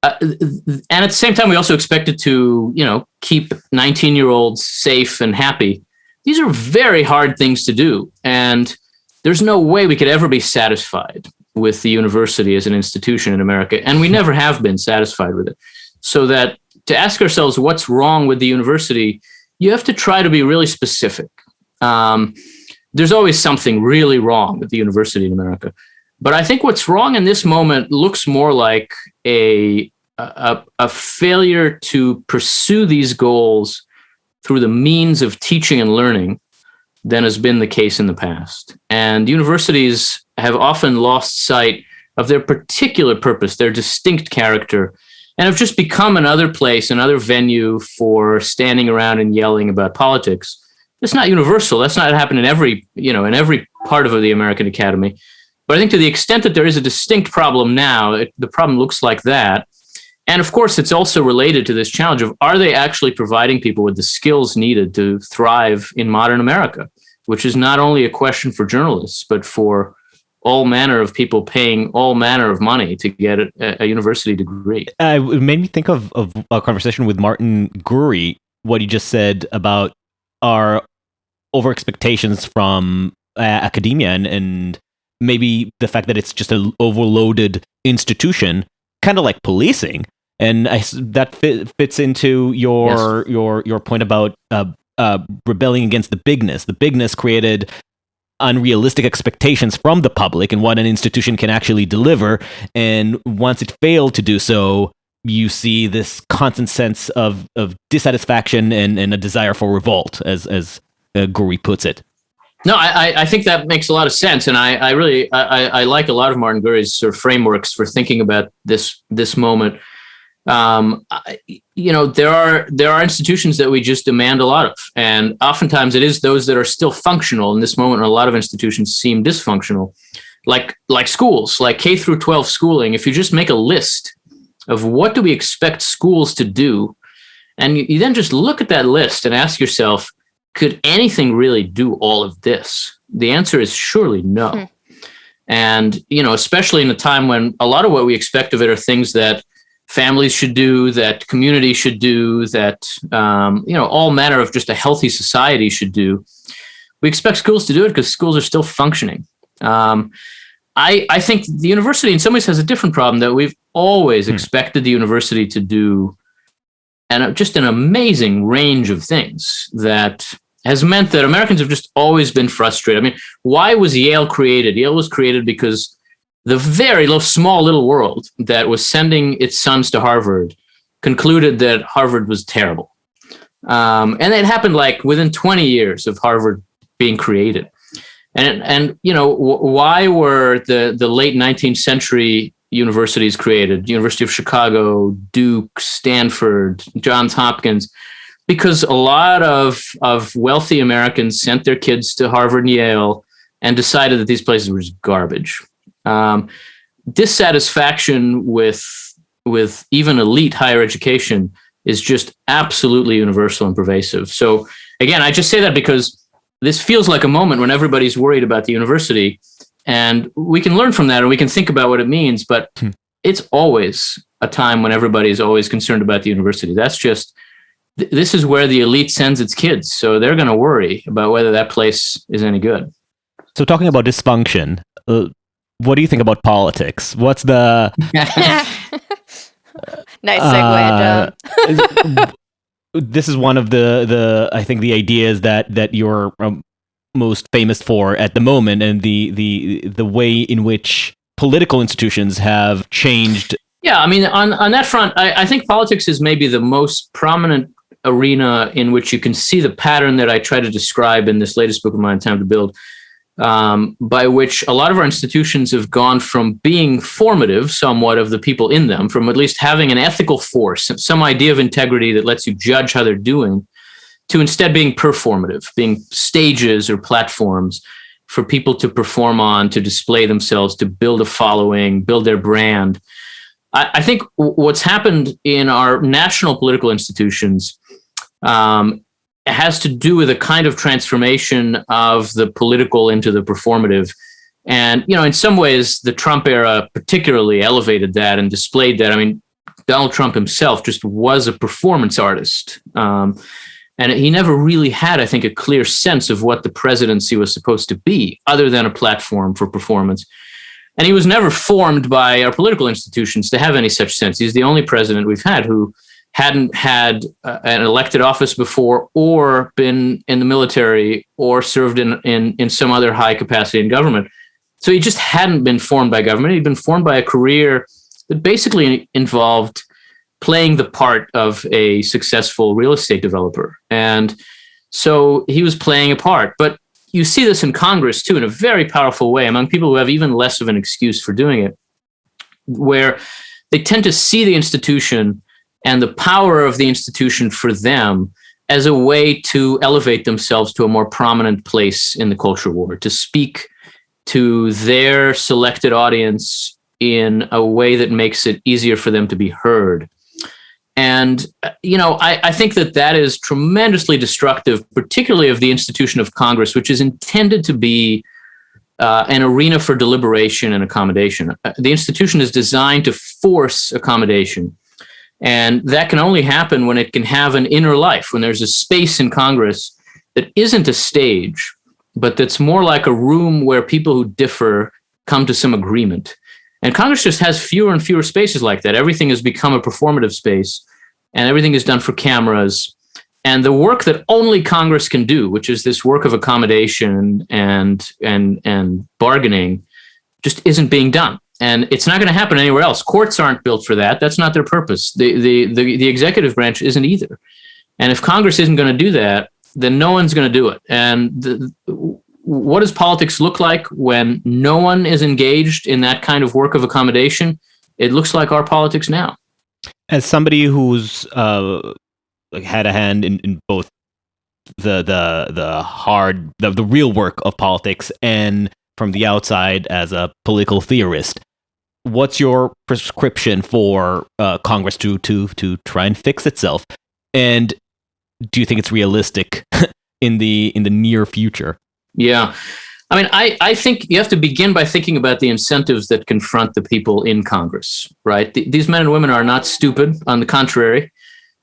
And at the same time, we also expect it to, keep 19-year-olds safe and happy. These are very hard things to do. And there's no way we could ever be satisfied with the university as an institution in America. And we never have been satisfied with it. So that to ask ourselves what's wrong with the university, you have to try to be really specific. There's always something really wrong with the university in America. But I think what's wrong in this moment looks more like a failure to pursue these goals through the means of teaching and learning than has been the case in the past. And universities have often lost sight of their particular purpose, their distinct character, and have just become another place, another venue for standing around and yelling about politics. It's not universal. That's not happening in every part of the American academy. But I think to the extent that there is a distinct problem now, the problem looks like that. And of course, it's also related to this challenge of, are they actually providing people with the skills needed to thrive in modern America, which is not only a question for journalists, but for all manner of people paying all manner of money to get a university degree. It made me think of a conversation with Martin Gurry, what he just said about our over expectations from academia and maybe the fact that it's just an overloaded institution, kind of like policing. And that fits into your point about rebelling against the bigness. The bigness created unrealistic expectations from the public and what an institution can actually deliver. And once it failed to do so, you see this constant sense of dissatisfaction and a desire for revolt, as Guri puts it. No, I think that makes a lot of sense, and I really like a lot of Martin Gurri's sort of frameworks for thinking about this moment. There are institutions that we just demand a lot of, and oftentimes it is those that are still functional in this moment. And a lot of institutions seem dysfunctional, like schools, like K through 12 schooling. If you just make a list of what do we expect schools to do, and you then just look at that list and ask yourself, could anything really do all of this? The answer is surely no. And, especially in a time when a lot of what we expect of it are things that families should do, that community should do, that, all manner of just a healthy society should do. We expect schools to do it because schools are still functioning. I think the university in some ways has a different problem, that we've always expected the university to do just an amazing range of things that has meant that Americans have just always been frustrated. I mean, why was Yale created? Yale was created because the very small little world that was sending its sons to Harvard concluded that Harvard was terrible. And it happened like within 20 years of Harvard being created. And why were the late 19th century universities created? University of Chicago, Duke, Stanford, Johns Hopkins, because a lot of wealthy Americans sent their kids to Harvard and Yale and decided that these places were just garbage. Dissatisfaction with even elite higher education is just absolutely universal and pervasive. So again, I just say that because this feels like a moment when everybody's worried about the university, and we can learn from that and we can think about what it means, but it's always a time when everybody is always concerned about the university. That's just, this is where the elite sends its kids. So they're going to worry about whether that place is any good. So talking about dysfunction, what do you think about politics? What's the... Nice segue, John. This is one of the I think the ideas that you're most famous for at the moment, and the way in which political institutions have changed. Yeah, I mean, on that front, I think politics is maybe the most prominent arena in which you can see the pattern that I try to describe in this latest book of mine, Time to Build, by which a lot of our institutions have gone from being formative somewhat of the people in them, from at least having an ethical force, some idea of integrity that lets you judge how they're doing, to instead being performative, being stages or platforms for people to perform on, to display themselves, to build a following, build their brand. I think what's happened in our national political institutions has to do with a kind of transformation of the political into the performative. And, in some ways, the Trump era particularly elevated that and displayed that. I mean, Donald Trump himself just was a performance artist. And he never really had, I think, a clear sense of what the presidency was supposed to be, other than a platform for performance. And he was never formed by our political institutions to have any such sense. He's the only president we've had who hadn't had an elected office before, or been in the military, or served in some other high capacity in government. So he just hadn't been formed by government. He'd been formed by a career that basically involved playing the part of a successful real estate developer. And so he was playing a part. But you see this in Congress, too, in a very powerful way, among people who have even less of an excuse for doing it, where they tend to see the institution and the power of the institution for them as a way to elevate themselves to a more prominent place in the culture war, to speak to their selected audience in a way that makes it easier for them to be heard. And, I think that is tremendously destructive, particularly of the institution of Congress, which is intended to be an arena for deliberation and accommodation. The institution is designed to force accommodation. And that can only happen when it can have an inner life, when there's a space in Congress that isn't a stage, but that's more like a room where people who differ come to some agreement. And Congress just has fewer and fewer spaces like that. Everything has become a performative space, and everything is done for cameras. And the work that only Congress can do, which is this work of accommodation and bargaining, just isn't being done. And it's not going to happen anywhere else. Courts aren't built for that. That's not their purpose. The executive branch isn't either. And if Congress isn't going to do that, then no one's going to do it. And what does politics look like when no one is engaged in that kind of work of accommodation? It looks like our politics now. As somebody who's had a hand in both the real work of politics and from the outside as a political theorist, what's your prescription for Congress to try and fix itself? And do you think it's realistic in the near future? Yeah. I mean, I think you have to begin by thinking about the incentives that confront the people in Congress, right? These men and women are not stupid. On the contrary,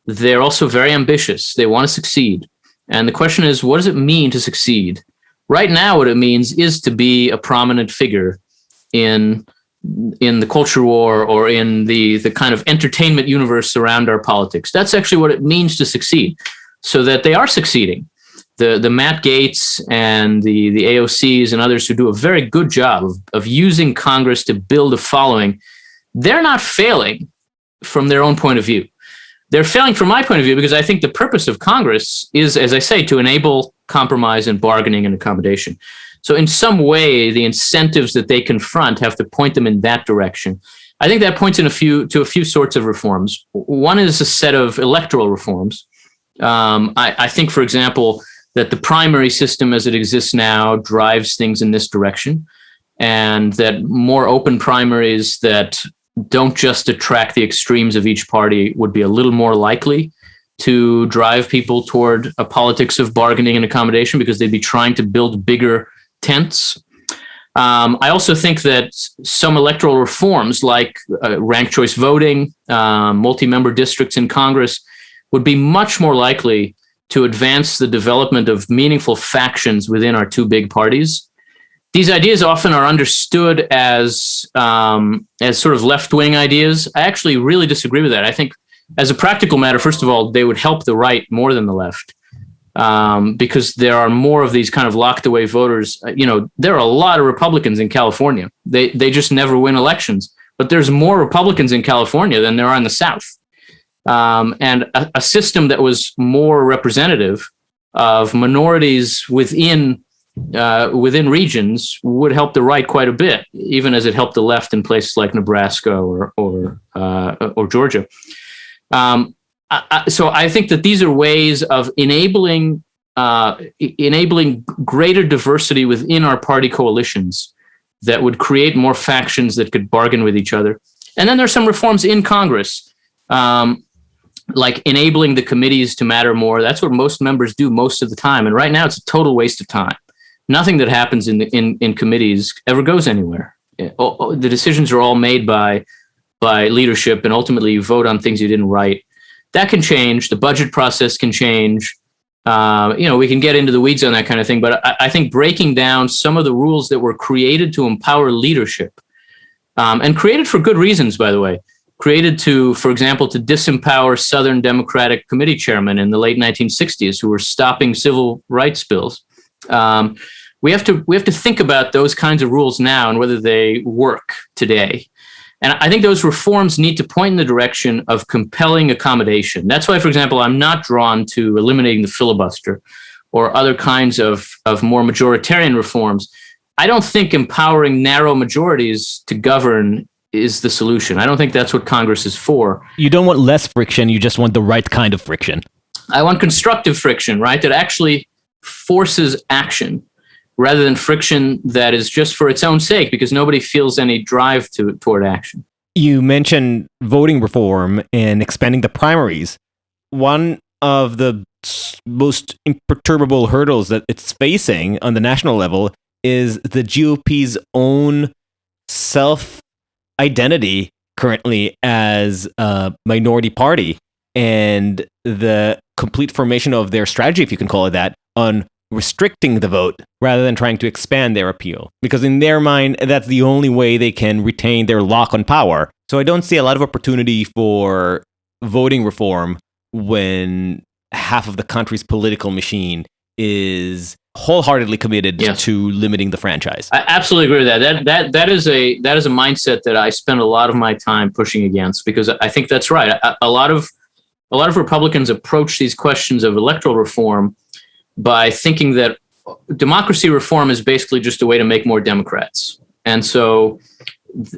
they're also very ambitious. They want to succeed. And the question is, what does it mean to succeed? Right now, what it means is to be a prominent figure in the culture war or in the kind of entertainment universe around our politics. That's actually what it means to succeed, so that they are succeeding. The Matt Gaetz and the AOCs and others who do a very good job of using Congress to build a following, they're not failing from their own point of view. They're failing from my point of view because I think the purpose of Congress is, as I say, to enable compromise and bargaining and accommodation. So in some way, the incentives that they confront have to point them in that direction. I think that points to a few sorts of reforms. One is a set of electoral reforms. I think, for example, that the primary system as it exists now drives things in this direction, and that more open primaries that don't just attract the extremes of each party would be a little more likely to drive people toward a politics of bargaining and accommodation, because they'd be trying to build bigger tents. I also think that some electoral reforms like ranked choice voting, multi-member districts in Congress would be much more likely to advance the development of meaningful factions within our two big parties. These ideas often are understood as sort of left-wing ideas. I actually really disagree with that. I think as a practical matter, first of all, they would help the right more than the left, because there are more of these kind of locked away voters. There are a lot of Republicans in California. They just never win elections, but there's more Republicans in California than there are in the South. And a system that was more representative of minorities within regions would help the right quite a bit, even as it helped the left in places like Nebraska or Georgia. So I think that these are ways of enabling greater diversity within our party coalitions that would create more factions that could bargain with each other. And then there's some reforms in Congress, like enabling the committees to matter more. That's what most members do most of the time. And right now it's a total waste of time. Nothing that happens in committees ever goes anywhere. The decisions are all made by leadership, and ultimately you vote on things you didn't write. That can change. The budget process can change. We can get into the weeds on that kind of thing, but I think breaking down some of the rules that were created to empower leadership, and created for good reasons, by the way, created to, for example, to disempower Southern Democratic committee chairmen in the late 1960s who were stopping civil rights bills. We have to think about those kinds of rules now and whether they work today. And I think those reforms need to point in the direction of compelling accommodation. That's why, for example, I'm not drawn to eliminating the filibuster or other kinds of more majoritarian reforms. I don't think empowering narrow majorities to govern is the solution. I don't think that's what Congress is for. You don't want less friction, you just want the right kind of friction. I want constructive friction, right? That actually forces action rather than friction that is just for its own sake because nobody feels any drive toward action. You mentioned voting reform and expanding the primaries. One of the most imperturbable hurdles that it's facing on the national level is the GOP's own self-identity currently as a minority party and the complete formation of their strategy, if you can call it that, on restricting the vote rather than trying to expand their appeal. Because in their mind, that's the only way they can retain their lock on power. So I don't see a lot of opportunity for voting reform when half of the country's political machine is wholeheartedly committed to limiting the franchise. I absolutely agree with that. That is a mindset that I spend a lot of my time pushing against, because I think that's right. A lot of Republicans approach these questions of electoral reform by thinking that democracy reform is basically just a way to make more Democrats. And so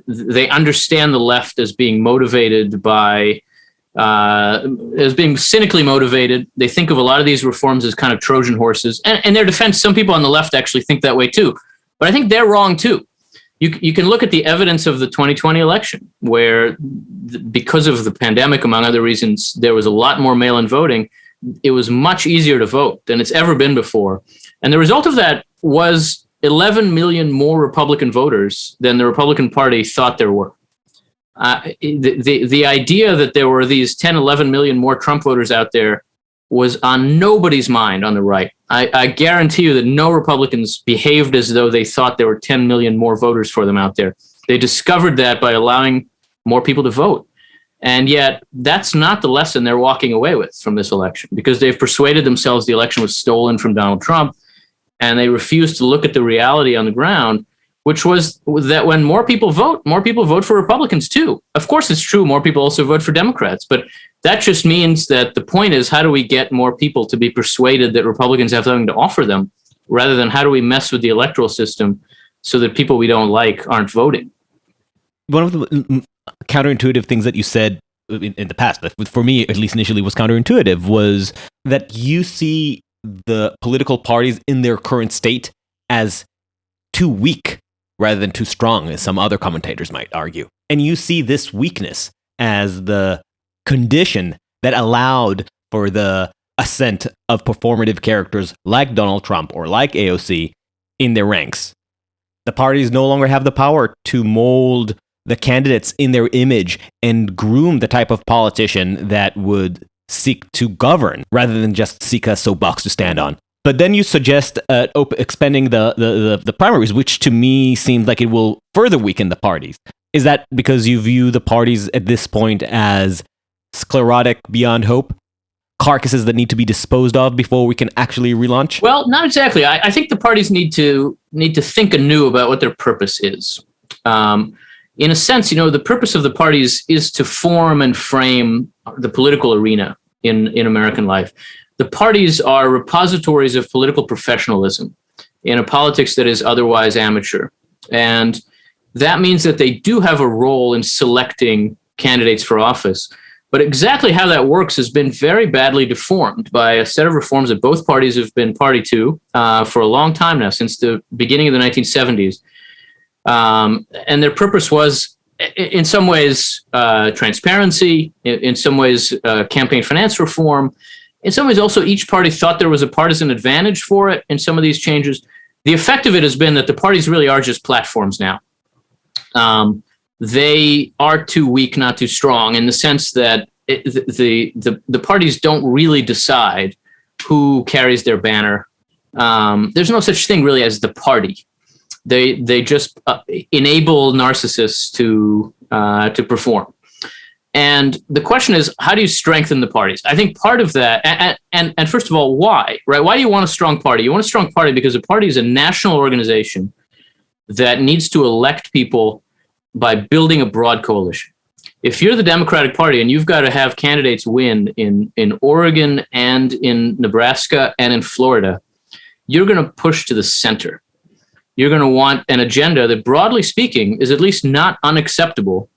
they understand the left as being motivated by as being cynically motivated. They think of a lot of these reforms as kind of Trojan horses. And in their defense, some people on the left actually think that way too. But I think they're wrong too. You can look at the evidence of the 2020 election, where because of the pandemic, among other reasons, there was a lot more mail-in voting. It was much easier to vote than it's ever been before. And the result of that was 11 million more Republican voters than the Republican Party thought there were. The idea that there were these 10, 11 million more Trump voters out there was on nobody's mind on the right. I guarantee you that no Republicans behaved as though they thought there were 10 million more voters for them out there. They discovered that by allowing more people to vote. And yet that's not the lesson they're walking away with from this election, because they've persuaded themselves the election was stolen from Donald Trump, and they refuse to look at the reality on the ground, which was that when more people vote for Republicans too. Of course, it's true, more people also vote for Democrats, but that just means that the point is, how do we get more people to be persuaded that Republicans have something to offer them, rather than how do we mess with the electoral system so that people we don't like aren't voting? One of the counterintuitive things that you said in the past, that for me, at least initially, was counterintuitive, was that you see the political parties in their current state as too weak rather than too strong, as some other commentators might argue. And you see this weakness as the condition that allowed for the ascent of performative characters like Donald Trump or like AOC in their ranks. The parties no longer have the power to mold the candidates in their image and groom the type of politician that would seek to govern rather than just seek a soapbox to stand on. But then you suggest expanding the primaries, which to me seems like it will further weaken the parties. Is that because you view the parties at this point as sclerotic beyond hope? Carcasses that need to be disposed of before we can actually relaunch? Well, not exactly. I think the parties need to think anew about what their purpose is. In a sense, the purpose of the parties is to form and frame the political arena in American life. The parties are repositories of political professionalism in a politics that is otherwise amateur. And that means that they do have a role in selecting candidates for office. But exactly how that works has been very badly deformed by a set of reforms that both parties have been party to for a long time now, since the beginning of the 1970s. And their purpose was, in some ways, transparency, in some ways, campaign finance reform. In some ways, also, each party thought there was a partisan advantage for it in some of these changes. The effect of it has been that the parties really are just platforms now. They are too weak, not too strong, in the sense that the parties don't really decide who carries their banner. There's no such thing really as the party. They just enable narcissists to perform. And the question is, how do you strengthen the parties? I think part of that, and first of all, why, right? Why do you want a strong party? You want a strong party because a party is a national organization that needs to elect people by building a broad coalition. If you're the Democratic Party and you've got to have candidates win in Oregon and in Nebraska and in Florida, you're going to push to the center. You're going to want an agenda that, broadly speaking, is at least not unacceptable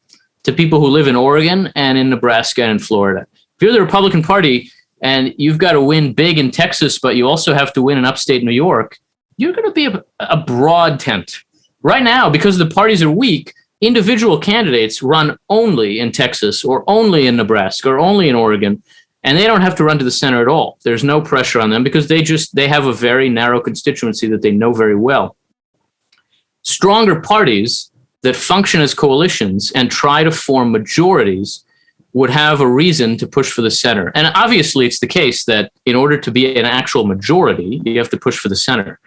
to people who live in Oregon and in Nebraska and in Florida. If you're the Republican Party and you've got to win big in Texas, but you also have to win in upstate New York, you're going to be a broad tent. Right now, because the parties are weak, individual candidates run only in Texas or only in Nebraska or only in Oregon, and they don't have to run to the center at all. There's no pressure on them because they have a very narrow constituency that they know very well. Stronger parties that function as coalitions and try to form majorities would have a reason to push for the center. And obviously, it's the case that in order to be an actual majority, you have to push for the center.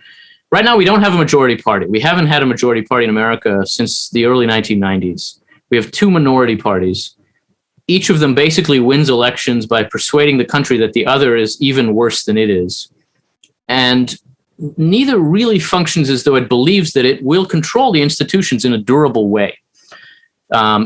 Right now, we don't have a majority party. We haven't had a majority party in America since the early 1990s. We have two minority parties. each of them basically wins elections by persuading the country that the other is even worse than it is. And neither really functions as though it believes that it will control the institutions in a durable way.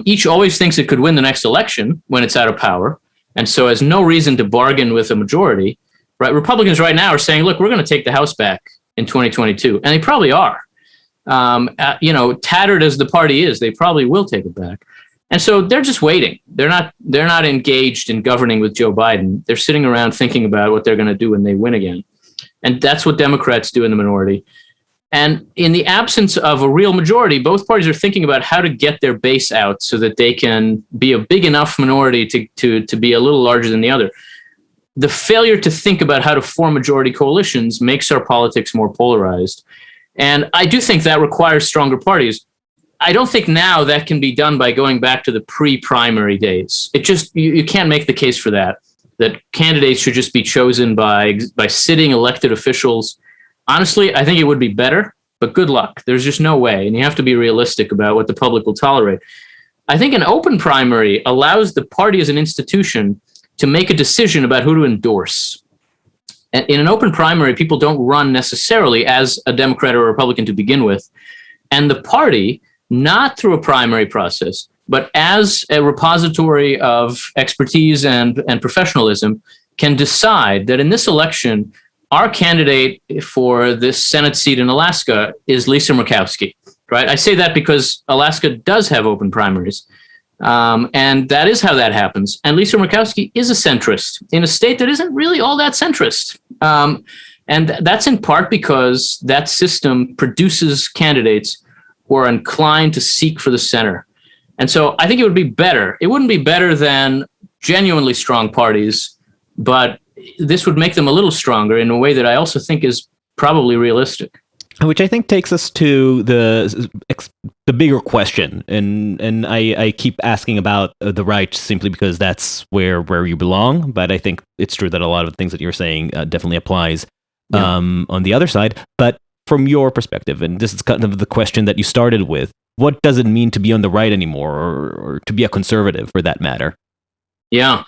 Each always thinks it could win the next election when it's out of power, and so has no reason to bargain with a majority. Right? Republicans right now are saying, look, we're going to take the House back in 2022, and they probably are. Tattered as the party is, they probably will take it back. And so they're just waiting. They're not engaged in governing with Joe Biden. They're sitting around thinking about what they're going to do when they win again. And that's what Democrats do in the minority. And in the absence of a real majority, both parties are thinking about how to get their base out so that they can be a big enough minority to be a little larger than the other. The failure to think about how to form majority coalitions makes our politics more polarized. And I do think that requires stronger parties. I don't think now that can be done by going back to the pre-primary days. It just, you can't make the case for that candidates should just be chosen by sitting elected officials. Honestly, I think it would be better, but good luck. There's just no way. And you have to be realistic about what the public will tolerate. I think an open primary allows the party as an institution to make a decision about who to endorse. And in an open primary, people don't run necessarily as a Democrat or a Republican to begin with. And the party, not through a primary process, but as a repository of expertise and professionalism, can decide that in this election, our candidate for this Senate seat in Alaska is Lisa Murkowski, right? I say that because Alaska does have open primaries. And that is how that happens. And Lisa Murkowski is a centrist in a state that isn't really all that centrist. And that's in part because that system produces candidates who are inclined to seek for the center. And so I think it would be better. It wouldn't be better than genuinely strong parties, but this would make them a little stronger in a way that I also think is probably realistic. Which I think takes us to the bigger question, and I keep asking about the right simply because that's where you belong. But I think it's true that a lot of the things that you're saying definitely applies on the other side. But from your perspective, and this is kind of the question that you started with, what does it mean to be on the right anymore, or to be a conservative for that matter? Yeah.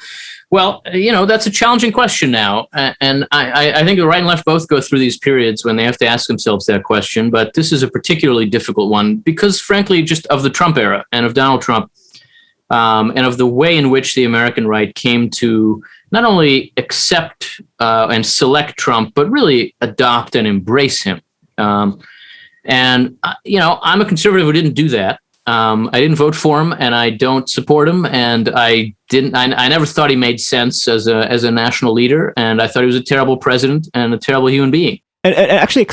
Well, that's a challenging question now. And I think the right and left both go through these periods when they have to ask themselves that question. But this is a particularly difficult one because, frankly, just of the Trump era and of Donald Trump and of the way in which the American right came to not only accept and select Trump, but really adopt and embrace him. I'm a conservative who didn't do that. I didn't vote for him, and I don't support him, and I never thought he made sense as a national leader, and I thought he was a terrible president and a terrible human being. And actually,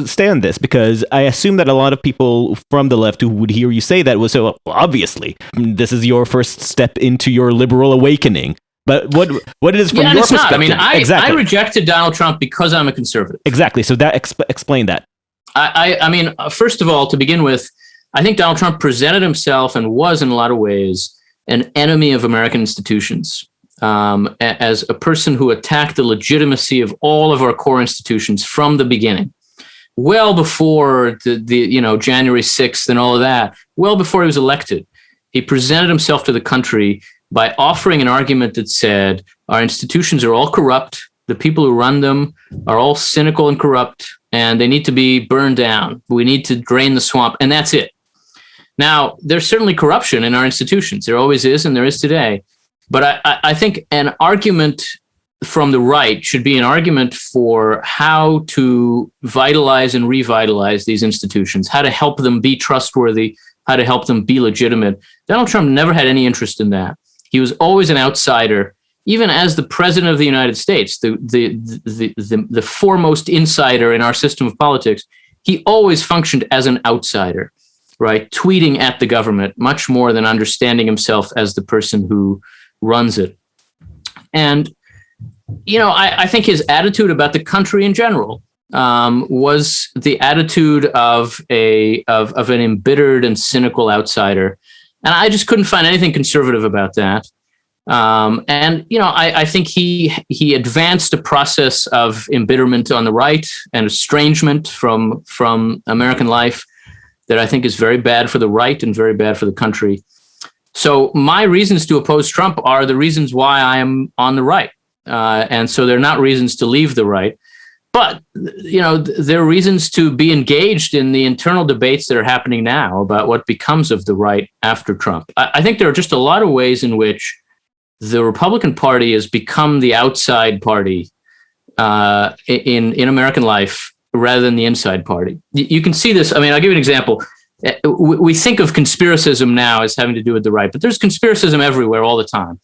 stay on this, because I assume that a lot of people from the left who would hear you say that would say, well, obviously, this is your first step into your liberal awakening. But what it is from your perspective? Not. I mean, I rejected Donald Trump because I'm a conservative. Exactly. So that explain that. I mean, first of all, to begin with, I think Donald Trump presented himself and was in a lot of ways an enemy of American institutions, as a person who attacked the legitimacy of all of our core institutions from the beginning, well before the January 6th and all of that, well before he was elected. He presented himself to the country by offering an argument that said our institutions are all corrupt, the people who run them are all cynical and corrupt, and they need to be burned down. We need to drain the swamp, and that's it. Now, there's certainly corruption in our institutions. There always is, and there is today. But I think an argument from the right should be an argument for how to vitalize and revitalize these institutions, how to help them be trustworthy, how to help them be legitimate. Donald Trump never had any interest in that. He was always an outsider, even as the president of the United States, the foremost insider in our system of politics. He always functioned as an outsider, right? Tweeting at the government much more than understanding himself as the person who runs it. And, I think his attitude about the country in general was the attitude of an embittered and cynical outsider. And I just couldn't find anything conservative about that. I think he advanced a process of embitterment on the right and estrangement from American life that I think is very bad for the right and very bad for the country. So my reasons to oppose Trump are the reasons why I am on the right. And so they're not reasons to leave the right. But, there are reasons to be engaged in the internal debates that are happening now about what becomes of the right after Trump. I think there are just a lot of ways in which the Republican Party has become the outside party in American life rather than the inside party. You can see this. I mean, I'll give you an example. We think of conspiracism now as having to do with the right, but there's conspiracism everywhere all the time.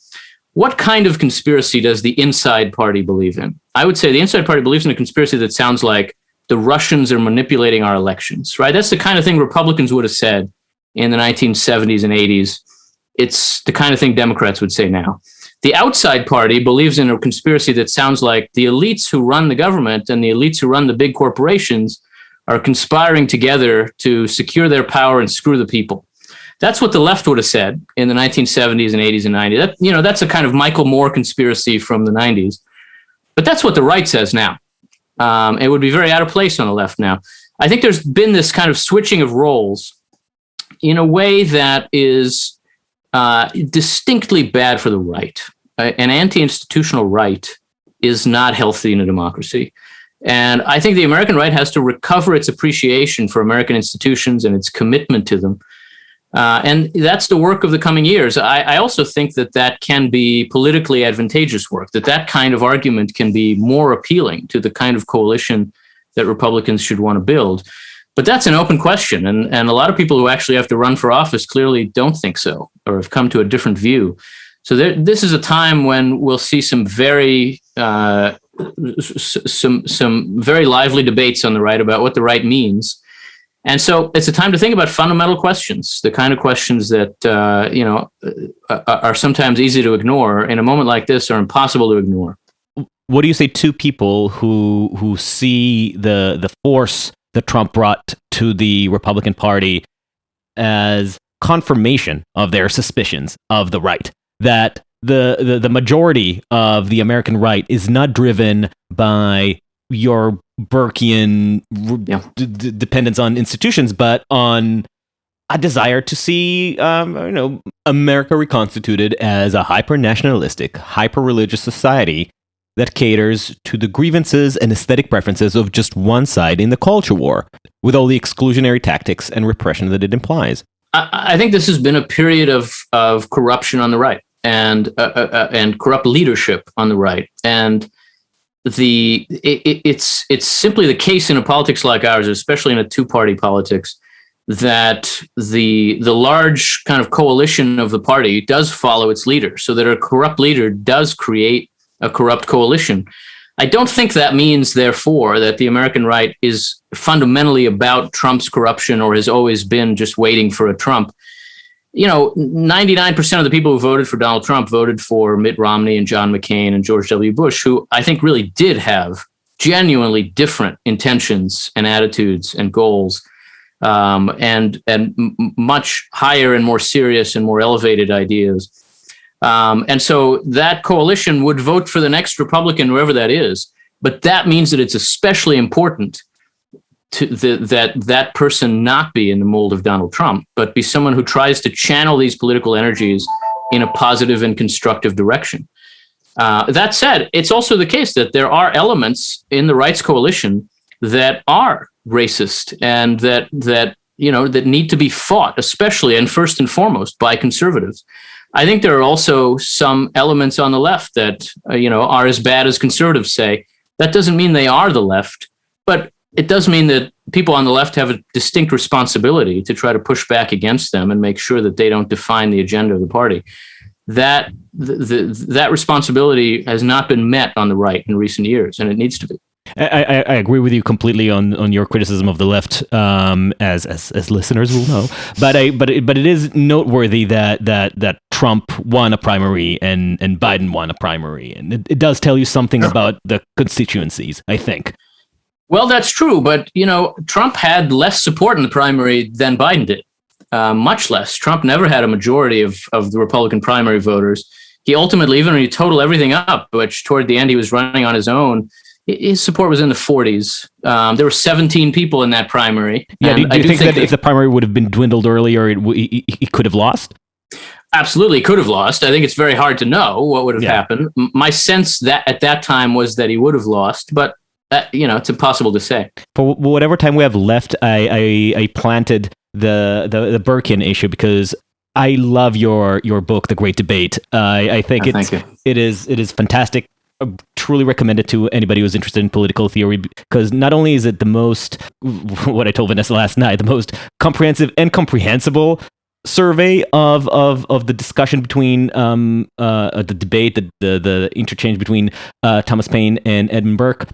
What kind of conspiracy does the inside party believe in? I would say the inside party believes in a conspiracy that sounds like the Russians are manipulating our elections, right? That's the kind of thing Republicans would have said in the 1970s and 80s. It's the kind of thing Democrats would say now. The outside party believes in a conspiracy that sounds like the elites who run the government and the elites who run the big corporations are conspiring together to secure their power and screw the people. That's what the left would have said in the 1970s and 80s and 90s. That's a kind of Michael Moore conspiracy from the 90s. But that's what the right says now. It would be very out of place on the left now. I think there's been this kind of switching of roles in a way that is distinctly bad for the right. An anti-institutional right is not healthy in a democracy. And I think the American right has to recover its appreciation for American institutions and its commitment to them. And that's the work of the coming years. I also think that can be politically advantageous work, that kind of argument can be more appealing to the kind of coalition that Republicans should want to build. But that's an open question. And a lot of people who actually have to run for office clearly don't think so or have come to a different view. So this is a time when we'll see some very some very lively debates on the right about what the right means. And so it's a time to think about fundamental questions, the kind of questions that, are sometimes easy to ignore. In a moment like this, are impossible to ignore. What do you say to people who see the force that Trump brought to the Republican Party as confirmation of their suspicions of the right? That the majority of the American right is not driven by your Burkean dependence on institutions, but on a desire to see, America reconstituted as a hyper-nationalistic, hyper-religious society that caters to the grievances and aesthetic preferences of just one side in the culture war, with all the exclusionary tactics and repression that it implies. I think this has been a period of corruption on the right and corrupt leadership on the right, and it's simply the case in a politics like ours, especially in a two-party politics, that the large kind of coalition of the party does follow its leader, so that a corrupt leader does create a corrupt coalition. I don't think that means, therefore, that the American right is fundamentally about Trump's corruption or has always been just waiting for a Trump. 99% of the people who voted for Donald Trump voted for Mitt Romney and John McCain and George W. Bush, who I think really did have genuinely different intentions and attitudes and goals, and much higher and more serious and more elevated ideas. And so that coalition would vote for the next Republican, whoever that is. But that means that it's especially important to that person not be in the mold of Donald Trump, but be someone who tries to channel these political energies in a positive and constructive direction. That said, it's also the case that there are elements in the rights coalition that are racist and that need to be fought, especially and first and foremost by conservatives. I think there are also some elements on the left that are as bad as conservatives say. That doesn't mean they are the left, but it does mean that people on the left have a distinct responsibility to try to push back against them and make sure that they don't define the agenda of the party. That responsibility has not been met on the right in recent years, and it needs to be. I agree with you completely on your criticism of the left, as listeners will know. But it is noteworthy that Trump won a primary and Biden won a primary, and it does tell you something about the constituencies, I think. Well, that's true, but Trump had less support in the primary than Biden did, much less. Trump never had a majority of the Republican primary voters. He ultimately, even when you total everything up, which toward the end he was running on his own, his support was in the 40s. There were 17 people in that primary. Yeah, do you think that if the primary would have been dwindled earlier, he could have lost? Absolutely could have lost. I think it's very hard to know what would have happened. My sense that at that time was that he would have lost, but it's impossible to say. For whatever time we have left, I planted the Burkean issue because I love your book, The Great Debate. I think it is fantastic. I truly recommend it to anybody who's interested in political theory, because not only is it the most, what I told Vanessa last night, the most comprehensive and comprehensible survey of the discussion between the debate, the interchange between Thomas Paine and Edmund Burke,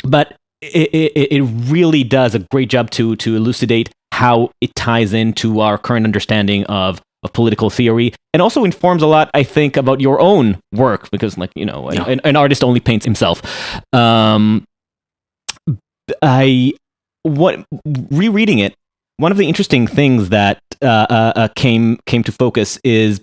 but it really does a great job to elucidate how it ties into our current understanding of political theory, and also informs a lot, I think, about your own work, because an artist only paints himself. Rereading it, one of the interesting things that came to focus is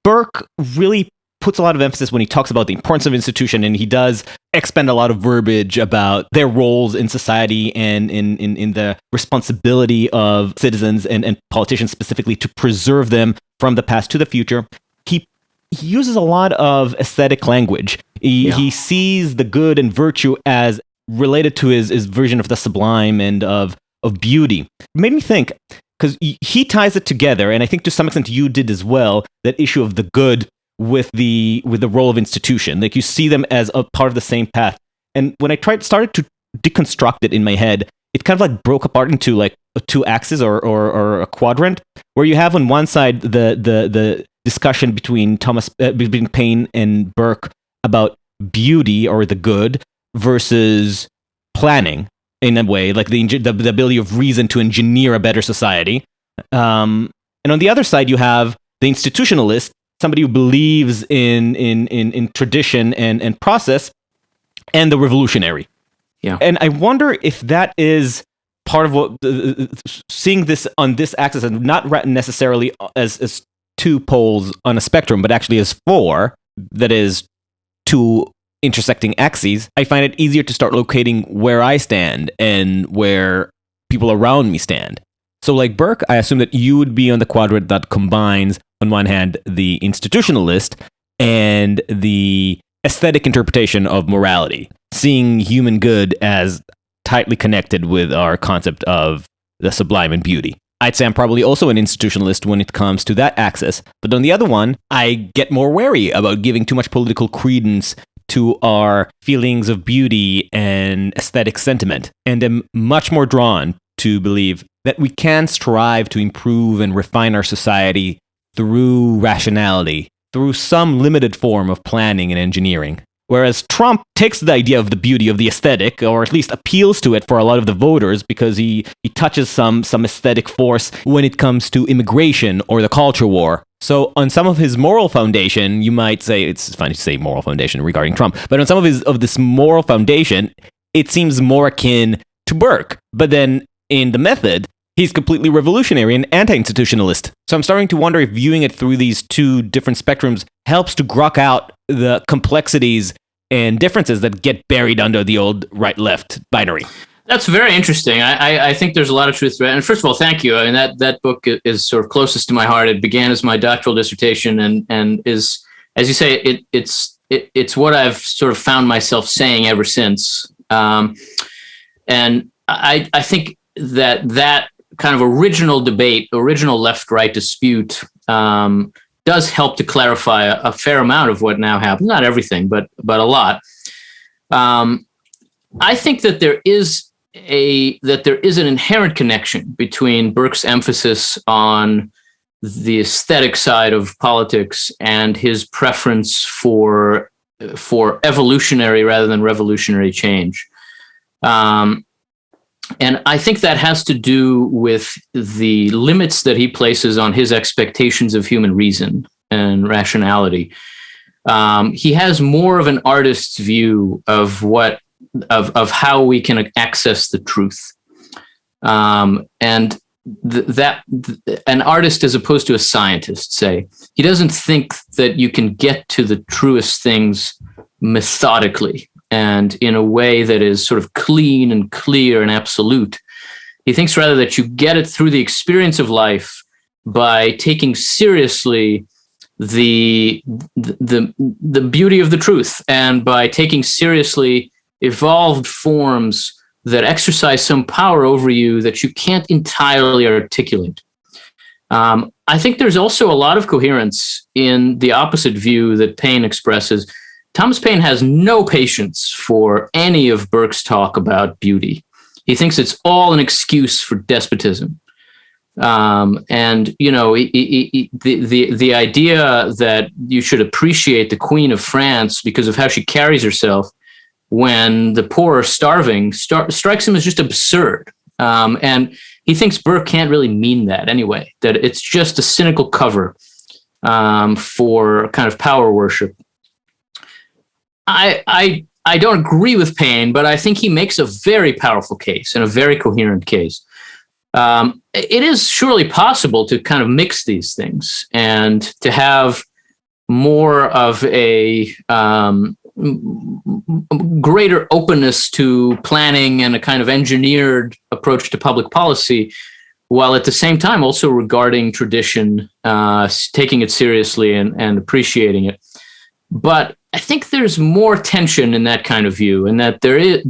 Burke really puts a lot of emphasis when he talks about the importance of institution, and he does expend a lot of verbiage about their roles in society and in the responsibility of citizens and politicians specifically to preserve them from the past to the future. He uses a lot of aesthetic language. He sees the good and virtue as related to his version of the sublime and of beauty. It made me think, because he ties it together, and I think to some extent you did as well, that issue of the good with the role of institution. Like, you see them as a part of the same path. And when I started to deconstruct it in my head, it kind of like broke apart into like two axes or a quadrant, where you have on one side the discussion between Paine and Burke about beauty or the good versus planning, in a way, like the ability of reason to engineer a better society. And on the other side, you have the institutionalist, somebody who believes in tradition and process, and the revolutionary. Yeah. And I wonder if that is part of what seeing this on this axis, and not necessarily as two poles on a spectrum, but actually as four, that is, two intersecting axes. I find it easier to start locating where I stand and where people around me stand. So like Burke, I assume that you would be on the quadrant that combines, on one hand, the institutionalist and the aesthetic interpretation of morality, seeing human good as tightly connected with our concept of the sublime and beauty. I'd say I'm probably also an institutionalist when it comes to that axis. But on the other one, I get more wary about giving too much political credence to our feelings of beauty and aesthetic sentiment, and am much more drawn to believe that we can strive to improve and refine our society through rationality, through some limited form of planning and engineering. Whereas Trump takes the idea of the beauty of the aesthetic, or at least appeals to it for a lot of the voters, because he touches some aesthetic force when it comes to immigration or the culture war. So on some of his moral foundation, you might say, it's funny to say moral foundation regarding Trump, but on some of this moral foundation, it seems more akin to Burke. But then in the method, he's completely revolutionary and anti-institutionalist. So I'm starting to wonder if viewing it through these two different spectrums helps to grok out the complexities and differences that get buried under the old right-left binary. That's very interesting. I think there's a lot of truth to it. And first of all, thank you. I mean, that book is sort of closest to my heart. It began as my doctoral dissertation and is, as you say, it's what I've sort of found myself saying ever since. And I think that kind of original debate, original left-right dispute, does help to clarify a fair amount of what now happens. Not everything, but a lot. I think that there is an inherent connection between Burke's emphasis on the aesthetic side of politics and his preference for evolutionary rather than revolutionary change. And I think that has to do with the limits that he places on his expectations of human reason and rationality. He has more of an artist's view of how we can access the truth. And an artist, as opposed to a scientist, say, he doesn't think that you can get to the truest things methodically and in a way that is sort of clean and clear and absolute. He thinks rather that you get it through the experience of life by taking seriously the beauty of the truth, and by taking seriously evolved forms that exercise some power over you that you can't entirely articulate. I think there's also a lot of coherence in the opposite view that Paine expresses. Thomas Paine has no patience for any of Burke's talk about beauty. He thinks it's all an excuse for despotism. And, you know, the idea that you should appreciate the Queen of France because of how she carries herself when the poor are starving strikes him as just absurd. And he thinks Burke can't really mean that anyway, that it's just a cynical cover for kind of power worship. I don't agree with Paine, but I think he makes a very powerful case and a very coherent case. It is surely possible to kind of mix these things and to have more of a greater openness to planning and a kind of engineered approach to public policy, while at the same time also regarding tradition, taking it seriously and appreciating it. But I think there's more tension in that kind of view, and that there is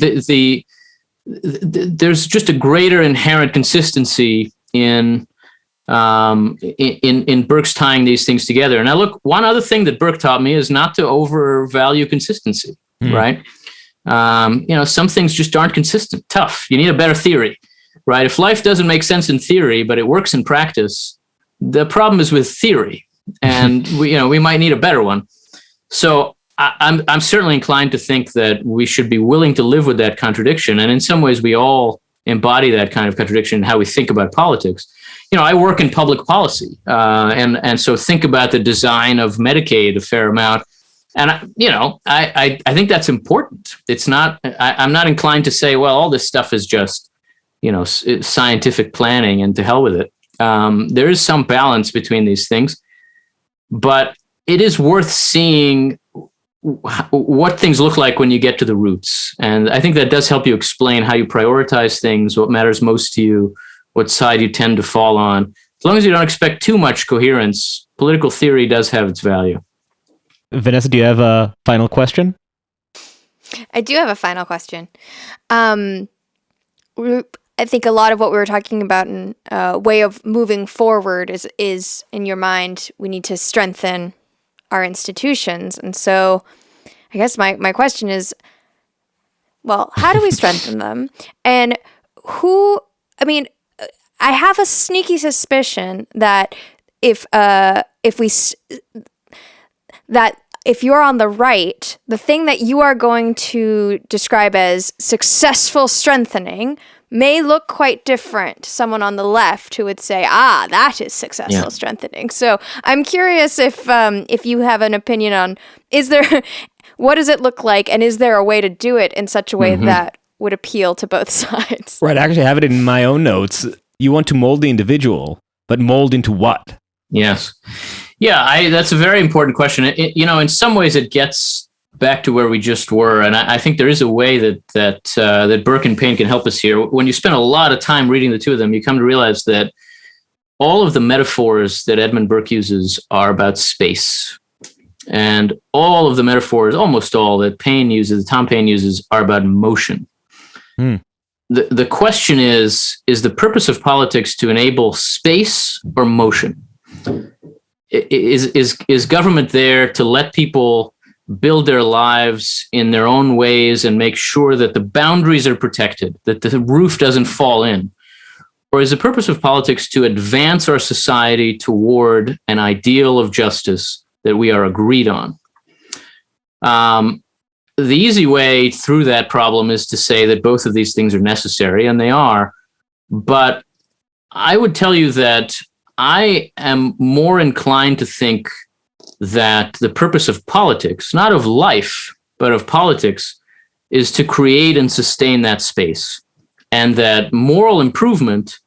there's just a greater inherent consistency in Burke's tying these things together. And one other thing that Burke taught me is not to overvalue consistency, right? Some things just aren't consistent. Tough. You need a better theory, right? If life doesn't make sense in theory, but it works in practice, the problem is with theory, and we might need a better one. So I'm certainly inclined to think that we should be willing to live with that contradiction. And in some ways, we all embody that kind of contradiction in how we think about politics. I work in public policy, and so think about the design of Medicaid a fair amount. And, I think that's important. It's not, I'm not inclined to say, well, all this stuff is just, scientific planning and to hell with it. There is some balance between these things, but it is worth seeing what things look like when you get to the roots. And I think that does help you explain how you prioritize things, what matters most to you, what side you tend to fall on. As long as you don't expect too much coherence, political theory does have its value. Vanessa, do you have a final question? I do have a final question. I think a lot of what we were talking about in way of moving forward is in your mind, we need to strengthen our institutions. And so I guess my question is, well, how do we strengthen them? And I have a sneaky suspicion that if you're on the right, the thing that you are going to describe as successful strengthening may look quite different to someone on the left who would say, that is successful strengthening. So I'm curious if you have an opinion on, what does it look like, and is there a way to do it in such a way that would appeal to both sides? Right, I actually have it in my own notes. You want to mold the individual, but mold into what? Yes. Yeah, that's a very important question. In some ways it gets back to where we just were. And I think there is a way that Burke and Paine can help us here. When you spend a lot of time reading the two of them, you come to realize that all of the metaphors that Edmund Burke uses are about space. And all of the metaphors, almost all that Tom Paine uses, are about motion. The question is the purpose of politics to enable space or motion? Is government there to let people build their lives in their own ways and make sure that the boundaries are protected, that the roof doesn't fall in? Or is the purpose of politics to advance our society toward an ideal of justice that we are agreed on? The easy way through that problem is to say that both of these things are necessary, and they are. But I would tell you that I am more inclined to think that the purpose of politics, not of life, but of politics, is to create and sustain that space, and that moral improvement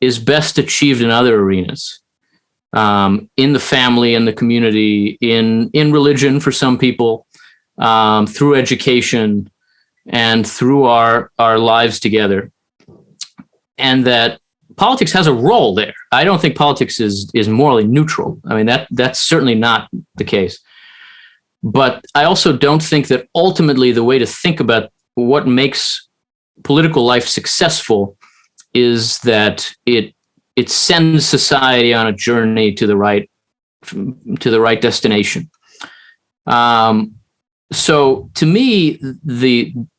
is best achieved in other arenas, in the family, in the community, in religion for some people, through education, and through our lives together. And that politics has a role there. I don't think politics is morally neutral. I mean, that's certainly not the case. But I also don't think that ultimately the way to think about what makes political life successful is that it sends society on a journey to the right destination. So to me,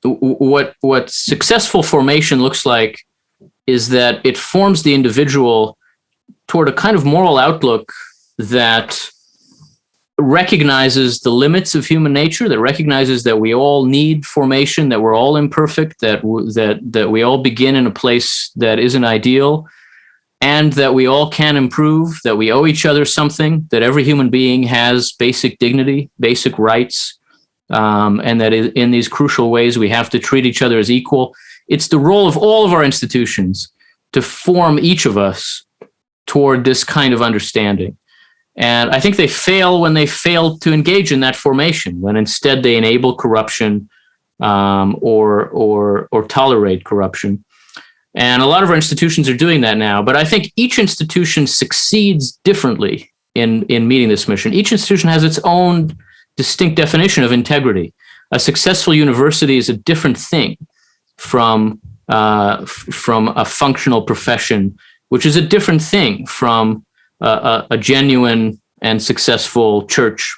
what successful formation looks like is that it forms the individual toward a kind of moral outlook that recognizes the limits of human nature, that recognizes that we all need formation, that we're all imperfect, that we all begin in a place that isn't ideal, and that we all can improve, that we owe each other something, that every human being has basic dignity, basic rights, and that in these crucial ways we have to treat each other as equal. It's the role of all of our institutions to form each of us toward this kind of understanding. And I think they fail when they fail to engage in that formation, when instead they enable corruption or tolerate corruption. And a lot of our institutions are doing that now. But I think each institution succeeds differently in meeting this mission. Each institution has its own distinct definition of integrity. A successful university is a different thing from a functional profession, which is a different thing from a genuine and successful church,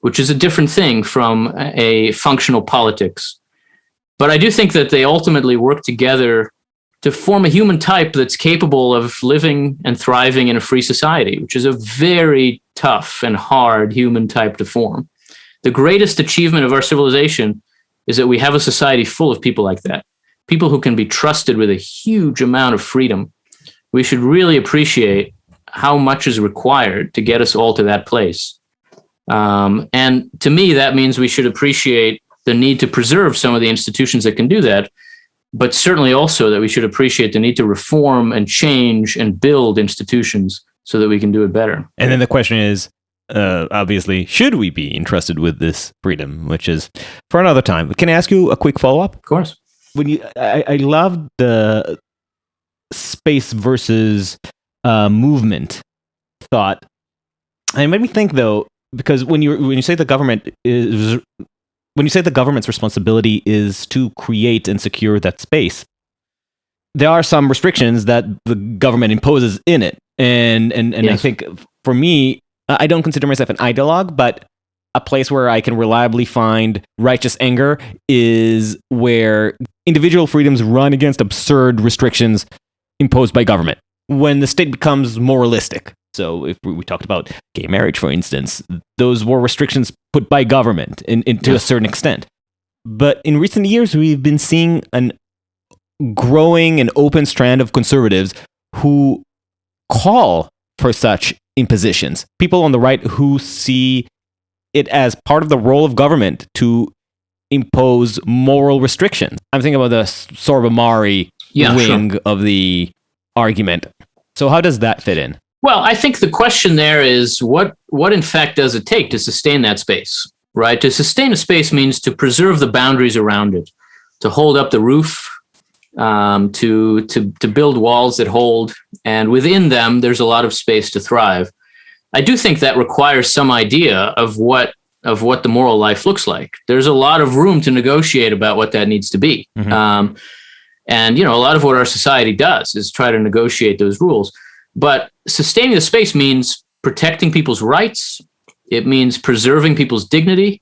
which is a different thing from a functional politics. But I do think that they ultimately work together to form a human type that's capable of living and thriving in a free society, which is a very tough and hard human type to form. The greatest achievement of our civilization is that we have a society full of people like that, people who can be trusted with a huge amount of freedom. We should really appreciate how much is required to get us all to that place. And to me, that means we should appreciate the need to preserve some of the institutions that can do that, but certainly also that we should appreciate the need to reform and change and build institutions so that we can do it better. And then the question is, obviously, should we be entrusted with this freedom, which is for another time. Can I ask you a quick follow-up? Of course. I love the space versus movement thought. And it made me think, though, because when you say the government is, when you say the government's responsibility is to create and secure that space, there are some restrictions that the government imposes in it. And yes. I think for me, I don't consider myself an ideologue, but a place where I can reliably find righteous anger is where individual freedoms run against absurd restrictions imposed by government. When the state becomes moralistic. So if we talked about gay marriage, for instance, those were restrictions put by government to a certain extent. But in recent years, we've been seeing an growing and open strand of conservatives who call for such impositions. People on the right who see it as part of the role of government to impose moral restrictions. I'm thinking about the Sorbamari wing of the argument. So how does that fit in? Well, I think the question there is what in fact does it take to sustain that space, right? To sustain a space means to preserve the boundaries around it, to hold up the roof, to build walls that hold, and within them, there's a lot of space to thrive. I do think that requires some idea of what the moral life looks like. There's a lot of room to negotiate about what that needs to be. Mm-hmm. And, a lot of what our society does is try to negotiate those rules. But sustaining the space means protecting people's rights. It means preserving people's dignity.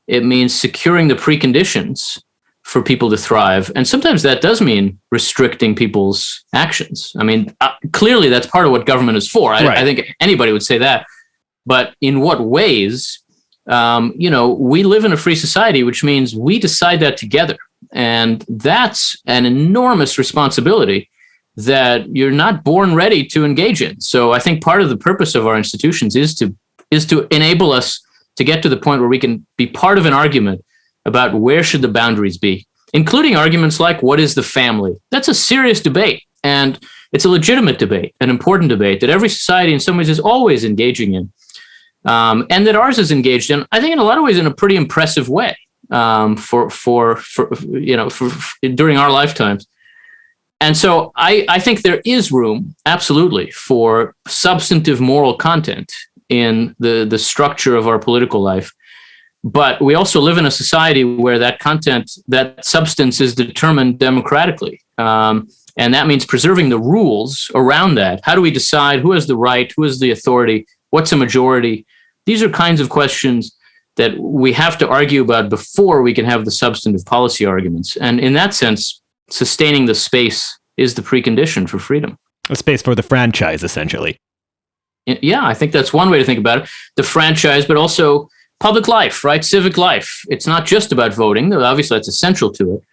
It means securing the preconditions for people to thrive. And sometimes that does mean restricting people's actions. I mean, clearly that's part of what government is for. Right. I think anybody would say that. But in what ways? We live in a free society, which means we decide that together. And that's an enormous responsibility that you're not born ready to engage in. So I think part of the purpose of our institutions is to enable us to get to the point where we can be part of an argument about where should the boundaries be, including arguments like what is the family? That's a serious debate. And it's a legitimate debate, an important debate that every society in some ways is always engaging in. And that ours is engaged in, I think in a lot of ways in a pretty impressive way for during our lifetimes. And so I think there is room, absolutely, for substantive moral content in the structure of our political life. But we also live in a society where that content, that substance is determined democratically. And that means preserving the rules around that. How do we decide who has the right, who has the authority, what's a majority? These are kinds of questions that we have to argue about before we can have the substantive policy arguments. And in that sense, sustaining the space is the precondition for freedom. A space for the franchise, essentially. Yeah, I think that's one way to think about it. The franchise, but also public life, right? Civic life. It's not just about voting. Obviously, that's essential to it.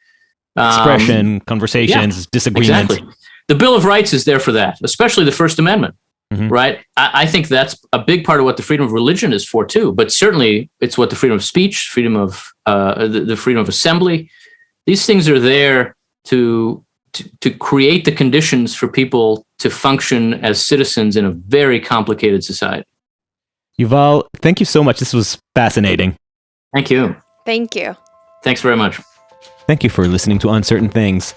Expression, conversations, disagreements. Exactly. The Bill of Rights is there for that, especially the First Amendment, right? I think that's a big part of what the freedom of religion is for too, but certainly it's what the freedom of speech, freedom of the freedom of assembly. These things are there to create the conditions for people to function as citizens in a very complicated society. Yuval, thank you so much. This was fascinating. Thank you. Thank you. Thanks very much. Thank you for listening to Uncertain Things.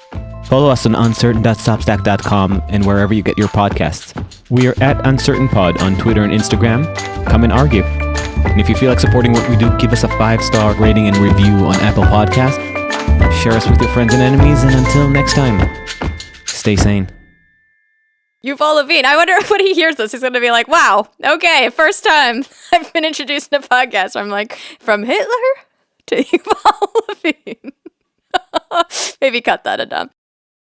Follow us on uncertain.substack.com and wherever you get your podcasts. We are at UncertainPod on Twitter and Instagram. Come and argue. And if you feel like supporting what we do, give us a 5-star rating and review on Apple Podcasts. Share us with your friends and enemies, and until next time, stay sane. Yuval Levin. I wonder if when he hears this, he's going to be like, wow, okay, first time I've been introduced in a podcast. I'm like, from Hitler to Yuval Levin. Maybe cut that, Adam.